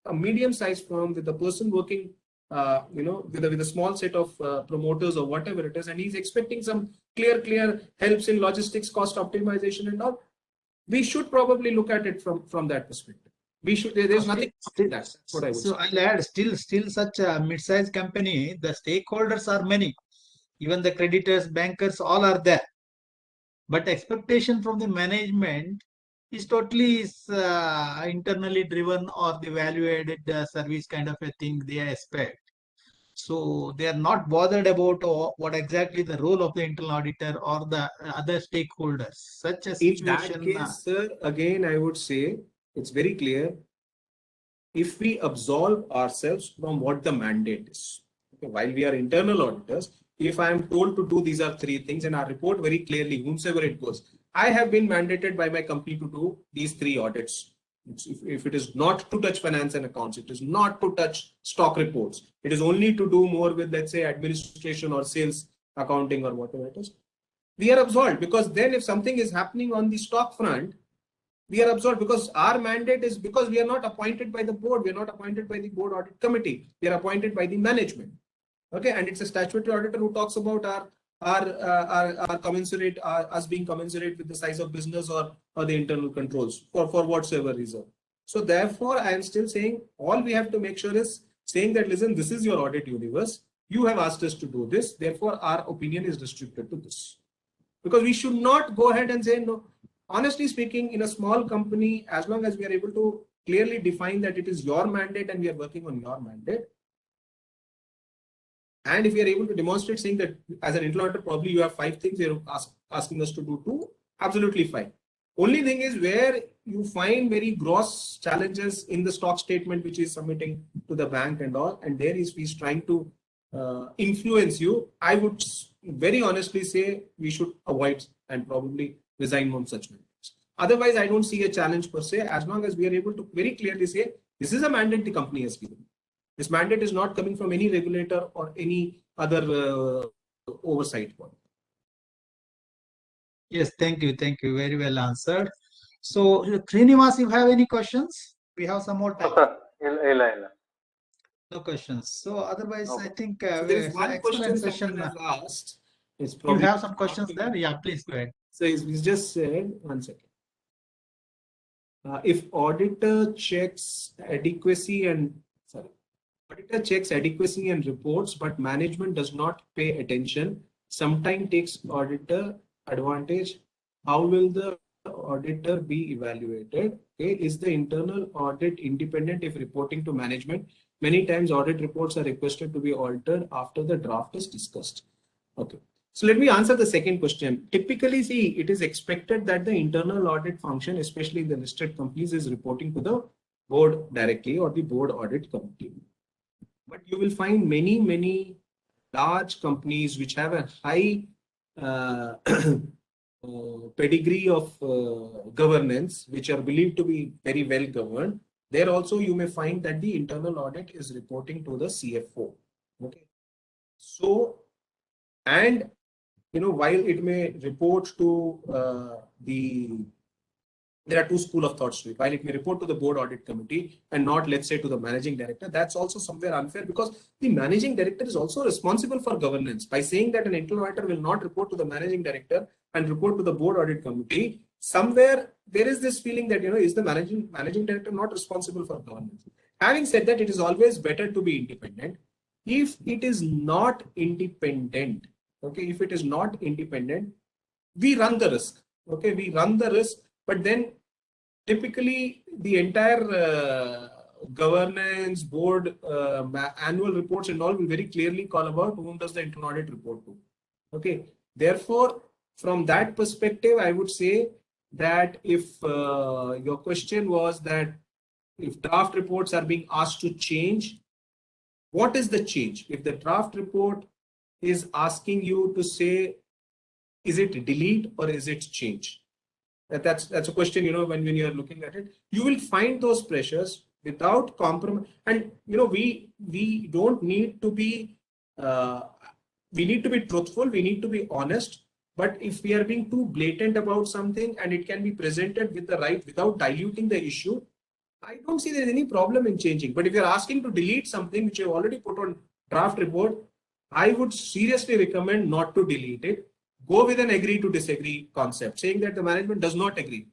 a medium-sized firm with a person working, with a small set of promoters or whatever it is, and he's expecting some clear helps in logistics, cost optimization, and all. We should probably look at it from that perspective. We should. There's nothing. That's what I would say. So I'll add, still such a mid-sized company, the stakeholders are many. Even the creditors, bankers, all are there. But expectation from the management is totally internally driven, or the value-added service kind of a thing they expect. So they are not bothered about what exactly the role of the internal auditor or the other stakeholders. Such a situation. In that case, sir, again, I would say it's very clear. If we absolve ourselves from what the mandate is, okay, while we are internal auditors, if I am told to do these are three things, and I report very clearly, whomsoever it goes, I have been mandated by my company to do these three audits. If it is not to touch finance and accounts, it is not to touch stock reports, it is only to do more with, let's say, administration or sales accounting or whatever it is, we are absolved. Because then if something is happening on the stock front, we are absolved, because our mandate is, because we are not appointed by the board, we are not appointed by the board audit committee, we are appointed by the management. Okay, and it's a statutory auditor who talks about our commensurate, us being commensurate with the size of business or the internal controls for whatsoever reason. So therefore, I am still saying all we have to make sure is saying that, listen, this is your audit universe. You have asked us to do this. Therefore, our opinion is restricted to this. Because we should not go ahead and say no. Honestly speaking, in a small company, as long as we are able to clearly define that it is your mandate and we are working on your mandate, and if we are able to demonstrate saying that as an internal auditor, probably you have 5 things you're asking us to do 2, absolutely fine. Only thing is where you find very gross challenges in the stock statement, which is submitting to the bank and all, and there is he's trying to influence you, I would very honestly say we should avoid and probably resign from such mandates. Otherwise, I don't see a challenge per se, as long as we are able to very clearly say this is a mandate the company has given. This mandate is not coming from any regulator or any other oversight body. Yes, thank you. Very well answered. So, Srinivas, you have any questions? We have some more time. No questions. So, otherwise, I think so there is one question session. Someone has asked. You have some questions there? Yeah, please go ahead. So, he's just said, 1 second. If auditor checks adequacy and reports, but management does not pay attention, sometimes takes auditor advantage, how will the auditor be evaluated? Okay, is the internal audit independent if reporting to management? Many times audit reports are requested to be altered after the draft is discussed. Okay, so let me answer the second question. Typically, see, it is expected that the internal audit function, especially in the listed companies, is reporting to the board directly or the board audit committee. But you will find many large companies which have a high pedigree of governance, which are believed to be very well governed. There also you may find that the internal audit is reporting to the CFO. Okay, so, and while it may report to there are 2 schools of thoughts to it. While it may report to the board audit committee and not, let's say, to the managing director, that's also somewhere unfair, because the managing director is also responsible for governance. By saying that an internal auditor will not report to the managing director and report to the board audit committee, somewhere there is this feeling that, is the managing director not responsible for governance? Having said that, it is always better to be independent. If it is not independent, okay, if it is not independent, we run the risk. Okay, we run the risk. But then typically the entire governance, board, annual reports and all will very clearly call about whom does the internal audit report to. Okay. Therefore, from that perspective, I would say that if your question was that if draft reports are being asked to change, what is the change? If the draft report is asking you to say, is it delete or is it change? That's a question, when you are looking at it, you will find those pressures without compromise. And we don't need to be we need to be truthful, we need to be honest. But if we are being too blatant about something and it can be presented with the right without diluting the issue, I don't see there's any problem in changing. But if you're asking to delete something which you've already put on draft report, I would seriously recommend not to delete it. Go with an agree to disagree concept, saying that the management does not agree.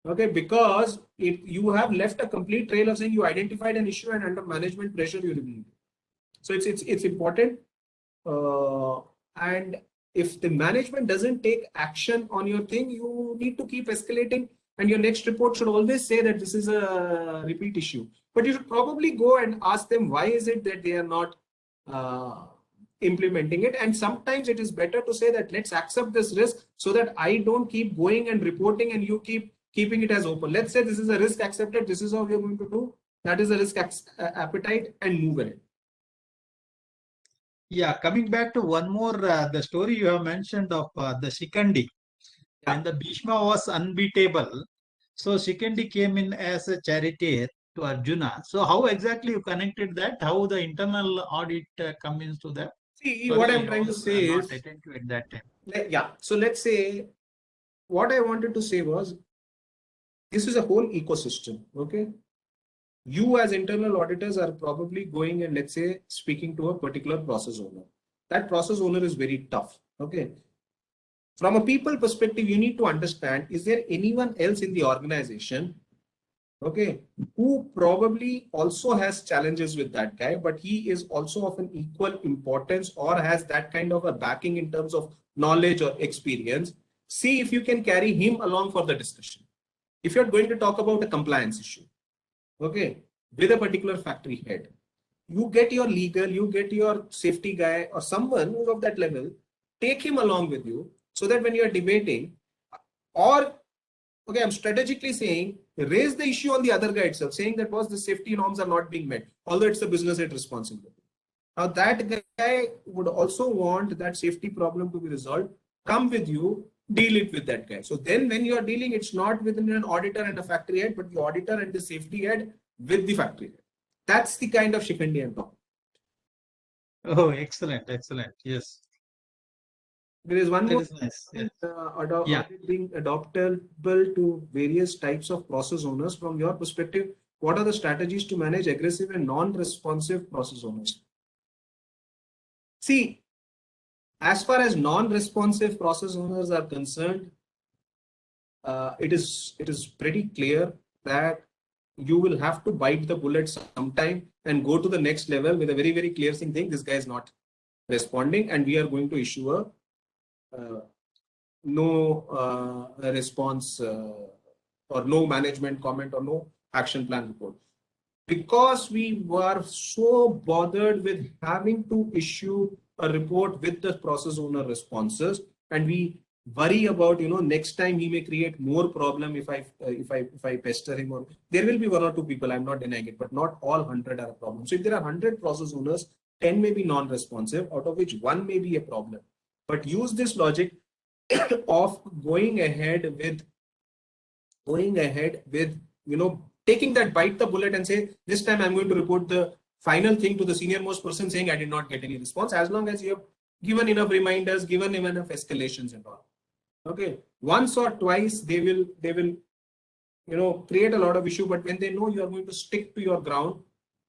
Okay, because if you have left a complete trail of saying you identified an issue and under management pressure you reviewed it. So it's important. And if the management doesn't take action on your thing, you need to keep escalating. And your next report should always say that this is a repeat issue. But you should probably go and ask them why is it that they are not implementing it. And sometimes it is better to say that let's accept this risk so that I don't keep going and reporting and you keep keeping it as open. Let's say this is a risk accepted. This is how we are going to do. That is the risk appetite and move in it. Yeah, coming back to one more, the story you have mentioned of the Shikandi. Yeah. When the Bhishma was unbeatable, so Shikandi came in as a charioteer to Arjuna. So how exactly you connected that? How the internal audit comes into that? See, Sorry, what I'm I trying to was say not is, attentive at that time. yeah. So let's say what I wanted to say was, this is a whole ecosystem. Okay. You as internal auditors are probably going and let's say speaking to a particular process owner. That process owner is very tough. Okay. From a people perspective, you need to understand, is there anyone else in the organization, okay, who probably also has challenges with that guy, but he is also of an equal importance or has that kind of a backing in terms of knowledge or experience. See if you can carry him along for the discussion. If you're going to talk about a compliance issue, okay, with a particular factory head, you get your legal, you get your safety guy or someone who's of that level, take him along with you so that when you're debating, or okay, I'm strategically saying, raise the issue on the other guy itself, saying that was the safety norms are not being met, although it's the business head responsibility. Now that guy would also want that safety problem to be resolved, come with you, deal it with that guy. So then when you are dealing, it's not within an auditor and a factory head, but the auditor and the safety head with the factory head. That's the kind of Shikandi I'm talking. Oh, excellent, excellent. Yes. There is one That more is nice. Yes. audit being adoptable to various types of process owners. From your perspective, what are the strategies to manage aggressive and non-responsive process owners? See, as far as non-responsive process owners are concerned, it is pretty clear that you will have to bite the bullet sometime and go to the next level with a very, very clear thing. This guy is not responding, and we are going to issue a no response or no management comment or no action plan report. Because we were so bothered with having to issue a report with the process owner responses, and we worry about, next time he may create more problem if I pester him, or there will be one or two people, I'm not denying it, but not all 100 are a problem. So if there are 100 process owners, 10 may be non-responsive, out of which one may be a problem. But use this logic of going ahead with taking that bite the bullet and say, this time I'm going to report the final thing to the senior most person saying I did not get any response, as long as you have given enough reminders, given enough escalations and all. Okay, once or twice they will create a lot of issue, but when they know you are going to stick to your ground,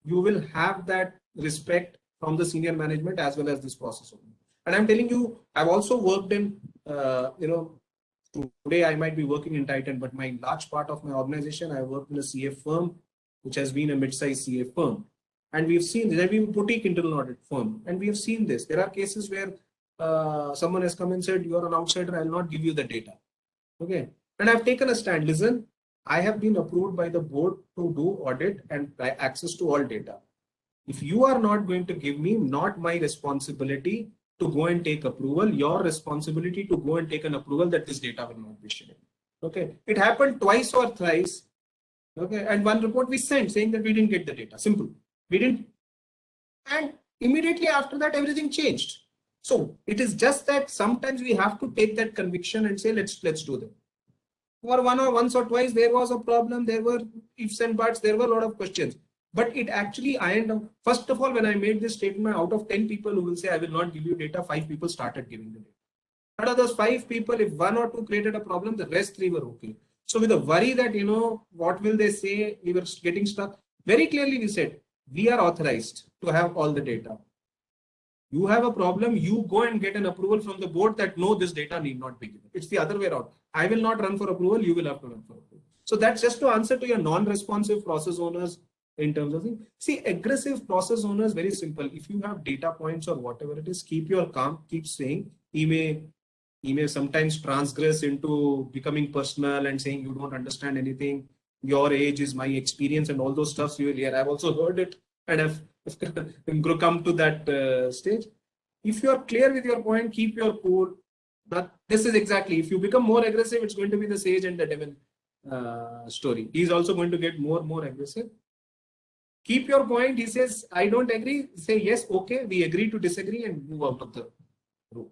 you will have that respect from the senior management as well as this process owner. And I'm telling you, I've also worked in, today I might be working in Titan, but my large part of my organization, I worked in a CA firm, which has been a mid-sized CA firm. And we've seen this, we've boutique internal audit firm, and we have seen this. There are cases where someone has come and said, you are an outsider, I'll not give you the data. Okay. And I've taken a stand. Listen, I have been approved by the board to do audit and access to all data. If you are not going to give me, not my responsibility to go and take approval, your responsibility to go and take an approval that this data will not be shared. Okay, it happened twice or thrice. Okay, and one report we sent saying that we didn't get the data. Simple, we didn't, and immediately after that everything changed. So it is just that sometimes we have to take that conviction and say let's do that. For once or twice there was a problem, there were ifs and buts, there were a lot of questions. But it actually ironed out. First of all, when I made this statement, out of 10 people who will say I will not give you data, 5 people started giving the data. Out of those 5 people, if 1 or 2 created a problem, the rest 3 were okay. So with the worry that, what will they say, we were getting stuck. Very clearly we said, we are authorized to have all the data. You have a problem, you go and get an approval from the board that no, this data need not be given. It's the other way around. I will not run for approval, you will have to run for approval. So that's just to answer to your non-responsive process owners. In terms of things, see, aggressive process owners, very simple. If you have data points or whatever it is, keep your calm, keep saying. He may sometimes transgress into becoming personal and saying you don't understand anything. Your age is my experience and all those stuffs you will hear. I've also heard it and I've come to that stage. If you are clear with your point, keep your cool. But this is exactly, if you become more aggressive, it's going to be the sage and the devil story. He's also going to get more aggressive. Keep your point. He says, I don't agree. Say, yes, okay, we agree to disagree and move out of the room.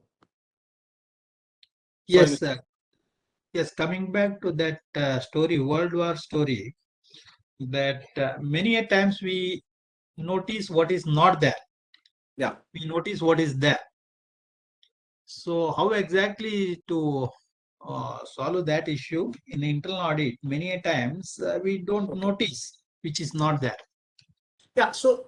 Yes, yes. Coming back to that story, World War story, that many a times we notice what is not there. Yeah. We notice what is there. So how exactly to solve that issue in internal audit? Many a times we don't notice which is not there. Yeah, so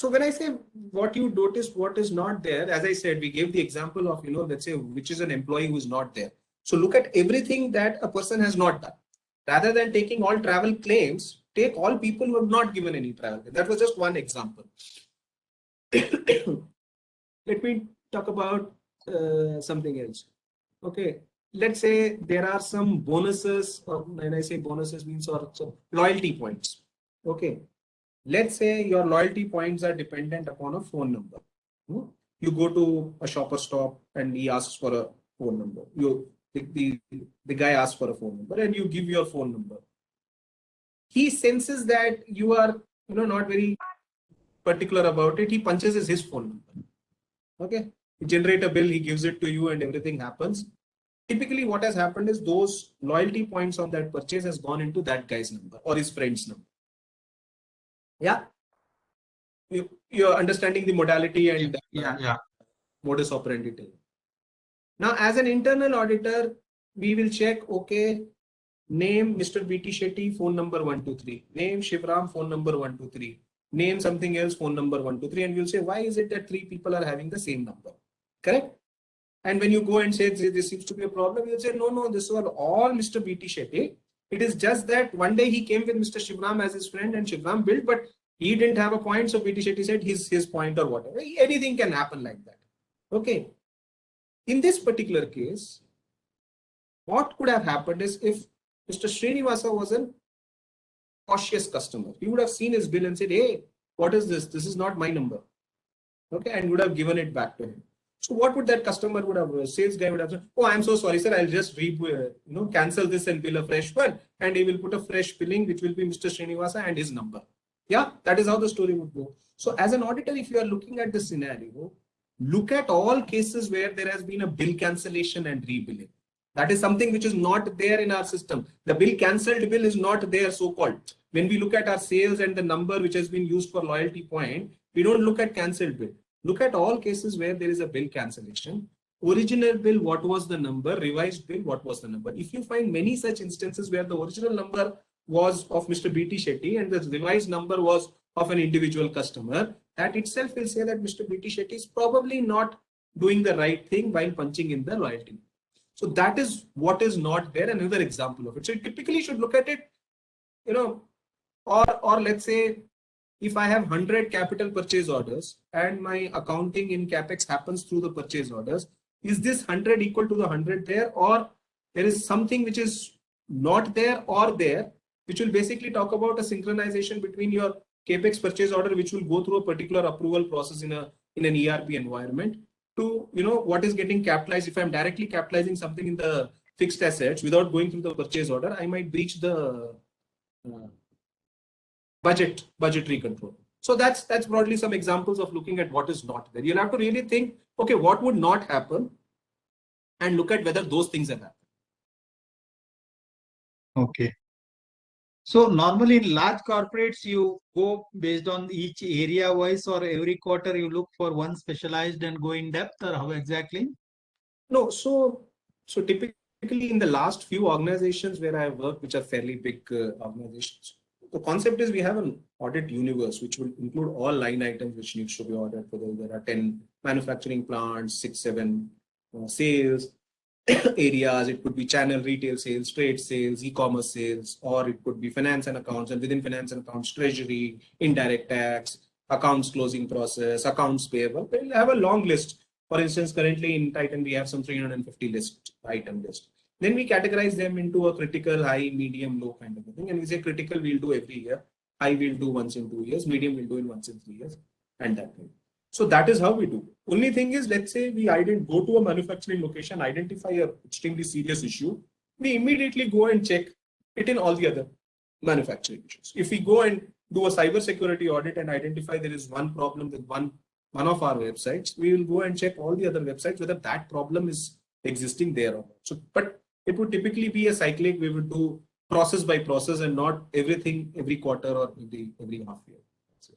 when I say what you notice, what is not there, as I said, we gave the example of, let's say, which is an employee who is not there. So look at everything that a person has not done. Rather than taking all travel claims, take all people who have not given any travel. That was just one example. Let me talk about something else. Okay, let's say there are some bonuses, or when I say bonuses means or loyalty points. Okay. Let's say your loyalty points are dependent upon a phone number. You go to a shopper stop and he asks for a phone number. The guy asks for a phone number and you give your phone number. He senses that you are not very particular about it. He punches his phone number. Okay. You generate a bill, he gives it to you and everything happens. Typically what has happened is those loyalty points on that purchase has gone into that guy's number or his friend's number. Yeah, you're understanding the modality and modus operandi. Now, as an internal auditor, we will check, okay, name Mr. BT Shetty, phone number 123, name Shivram, phone number 123, name something else, phone number 123, and we'll say, why is it that 3 people are having the same number? Correct? And when you go and say this seems to be a problem, you'll say, no, this was all Mr. BT Shetty. It is just that one day he came with Mr. Shivram as his friend and Shivram billed, but he didn't have a point. So BT Shetty said his point or whatever. Anything can happen like that. Okay. In this particular case, what could have happened is if Mr. Srinivasa was a cautious customer, he would have seen his bill and said, hey, what is this? This is not my number. Okay. And would have given it back to him. So what would that customer would have, sales guy would have said, oh, I'm so sorry, sir. I'll just cancel this and bill a fresh one. And he will put a fresh billing, which will be Mr. Srinivasa and his number. Yeah, that is how the story would go. So as an auditor, if you are looking at the scenario, look at all cases where there has been a bill cancellation and rebilling. That is something which is not there in our system. The bill cancelled bill is not there, so-called. When we look at our sales and the number which has been used for loyalty point, we don't look at cancelled bill. Look at all cases where there is a bill cancellation. Original bill, what was the number? Revised bill, what was the number? If you find many such instances where the original number was of Mr. BT Shetty and the revised number was of an individual customer, that itself will say that Mr. BT Shetty is probably not doing the right thing while punching in the loyalty. So that is what is not there. Another example of it. So you typically should look at it, or let's say, if I have 100 capital purchase orders and my accounting in CapEx happens through the purchase orders, is this 100 equal to the 100 there, or there is something which is not there or there, which will basically talk about a synchronization between your capex purchase order, which will go through a particular approval process in an ERP environment, to what is getting capitalized. If I'm directly capitalizing something in the fixed assets without going through the purchase order, I might breach the budgetary control. So that's broadly some examples of looking at what is not there. You'll have to really think, okay, what would not happen, and look at whether those things have happened. Okay. So normally in large corporates, you go based on each area wise, or every quarter you look for one specialized and go in depth, or how exactly? No, so typically in the last few organizations where I have worked, which are fairly big organizations, the concept is we have an audit universe, which will include all line items which needs to be audited. Whether there are 10 manufacturing plants, 6, 7 sales areas, it could be channel retail sales, trade sales, e-commerce sales, or it could be finance and accounts, and within finance and accounts, treasury, indirect tax, accounts closing process, accounts payable. We'll have a long list. For instance, currently in Titan, we have some 350 item list. Then we categorize them into a critical, high, medium, low kind of a thing. And we say critical we'll do every year, high we'll do once in 2 years, medium we'll do in once in 3 years, and that way. So that is how we do. Only thing is, let's say we go to a manufacturing location, identify a extremely serious issue, we immediately go and check it in all the other manufacturing issues. If we go and do a cyber security audit and identify there is one problem with one of our websites, we will go and check all the other websites whether that problem is existing there or not. So, but it would typically be a cyclic. We would do process by process and not everything every quarter or every half year. So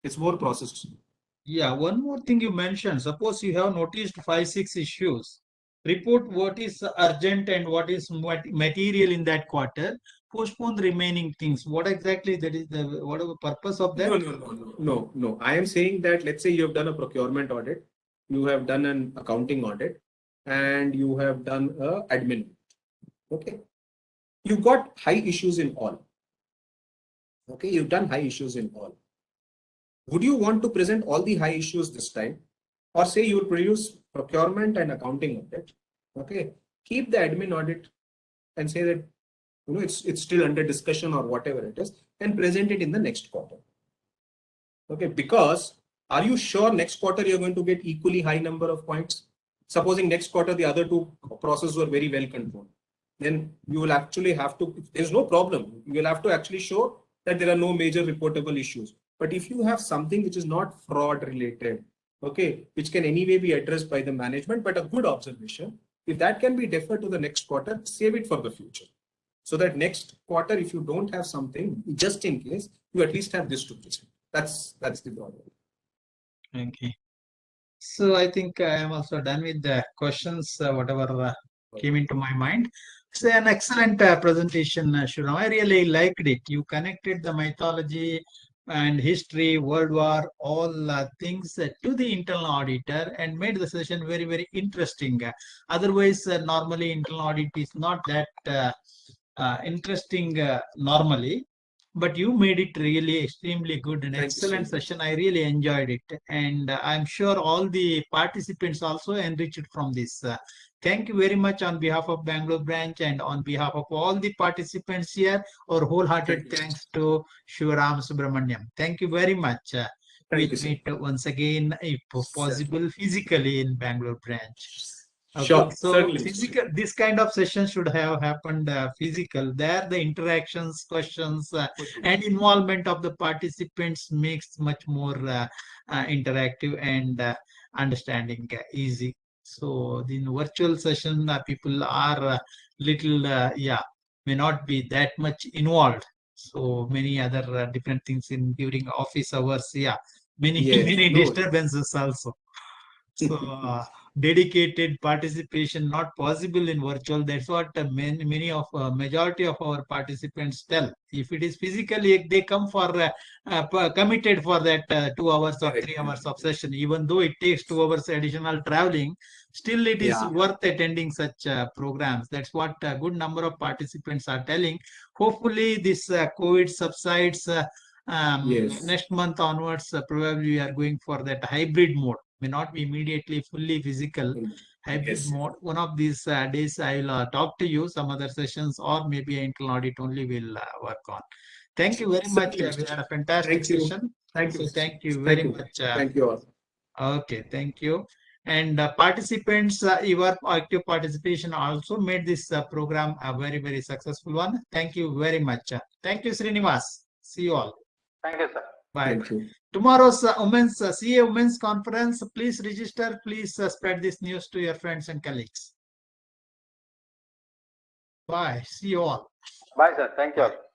it's more process. Yeah, one more thing you mentioned. Suppose you have noticed 5-6 issues. Report what is urgent and what is material in that quarter. Postpone the remaining things. What exactly that is what is the purpose of that? No. I am saying that, let's say you have done a procurement audit, you have done an accounting audit, and you have done a admin. Okay. You got high issues in all. Okay. You've done high issues in all. Would you want to present all the high issues this time? Or say you will produce procurement and accounting audit. Okay. Keep the admin audit and say that it's still under discussion or whatever it is, and present it in the next quarter. Okay, because are you sure next quarter you're going to get equally high number of points? Supposing next quarter the other two processes were very well controlled, then you will actually have to, there's no problem. You will have to actually show that there are no major reportable issues. But if you have something which is not fraud related, okay, which can anyway be addressed by the management, but a good observation, if that can be deferred to the next quarter, save it for the future. So that next quarter, if you don't have something, just in case, you at least have this to present. That's the problem. Okay. So I think I am also done with the questions, whatever came into my mind. It's an excellent presentation, Shriram. I really liked it. You connected the mythology and history, World War, all things to the internal auditor and made the session very, very interesting. Otherwise, normally internal audit is not that interesting normally, but you made it really extremely good and excellent session. I really enjoyed it, and I'm sure all the participants also enriched from this. Thank you very much on behalf of Bangalore branch and on behalf of all the participants here. Our wholehearted thanks to Shriram Subramaniam. Thank you very much. We'll meet once again, if possible, physically in Bangalore branch. Okay. Sure. So certainly. this kind of session should have happened physical. There the interactions, questions and involvement of the participants makes much more interactive and understanding easy. So in virtual session, people are little may not be that much involved. So many other different things in during office hours. Many disturbances also. So dedicated participation not possible in virtual. That's what many of majority of our participants tell. If it is physically, they come for committed for that 2 hours or 3 hours of session. Even though it takes 2 hours additional traveling, still it is worth attending such programs. That's what a good number of participants are telling. Hopefully this COVID subsides. Next month onwards, probably we are going for that hybrid mode. May not be immediately fully physical, hybrid Yes. mode. One of these days I will talk to you. Some other sessions or maybe internal audit only will work on. Thank you very much. Certainly, We Mr. had a fantastic Thank you. session. Thank you. So Mr. thank you Thank very you. much. Thank you all. Okay, thank you. And participants, your active participation also made this program a very, very successful one. Thank you very much. Thank you, Srinivas. See you all. Thank you, sir. Bye. Thank you. Tomorrow's women's CA Women's Conference. Please register. Please spread this news to your friends and colleagues. Bye. See you all. Bye, sir. Thank you all.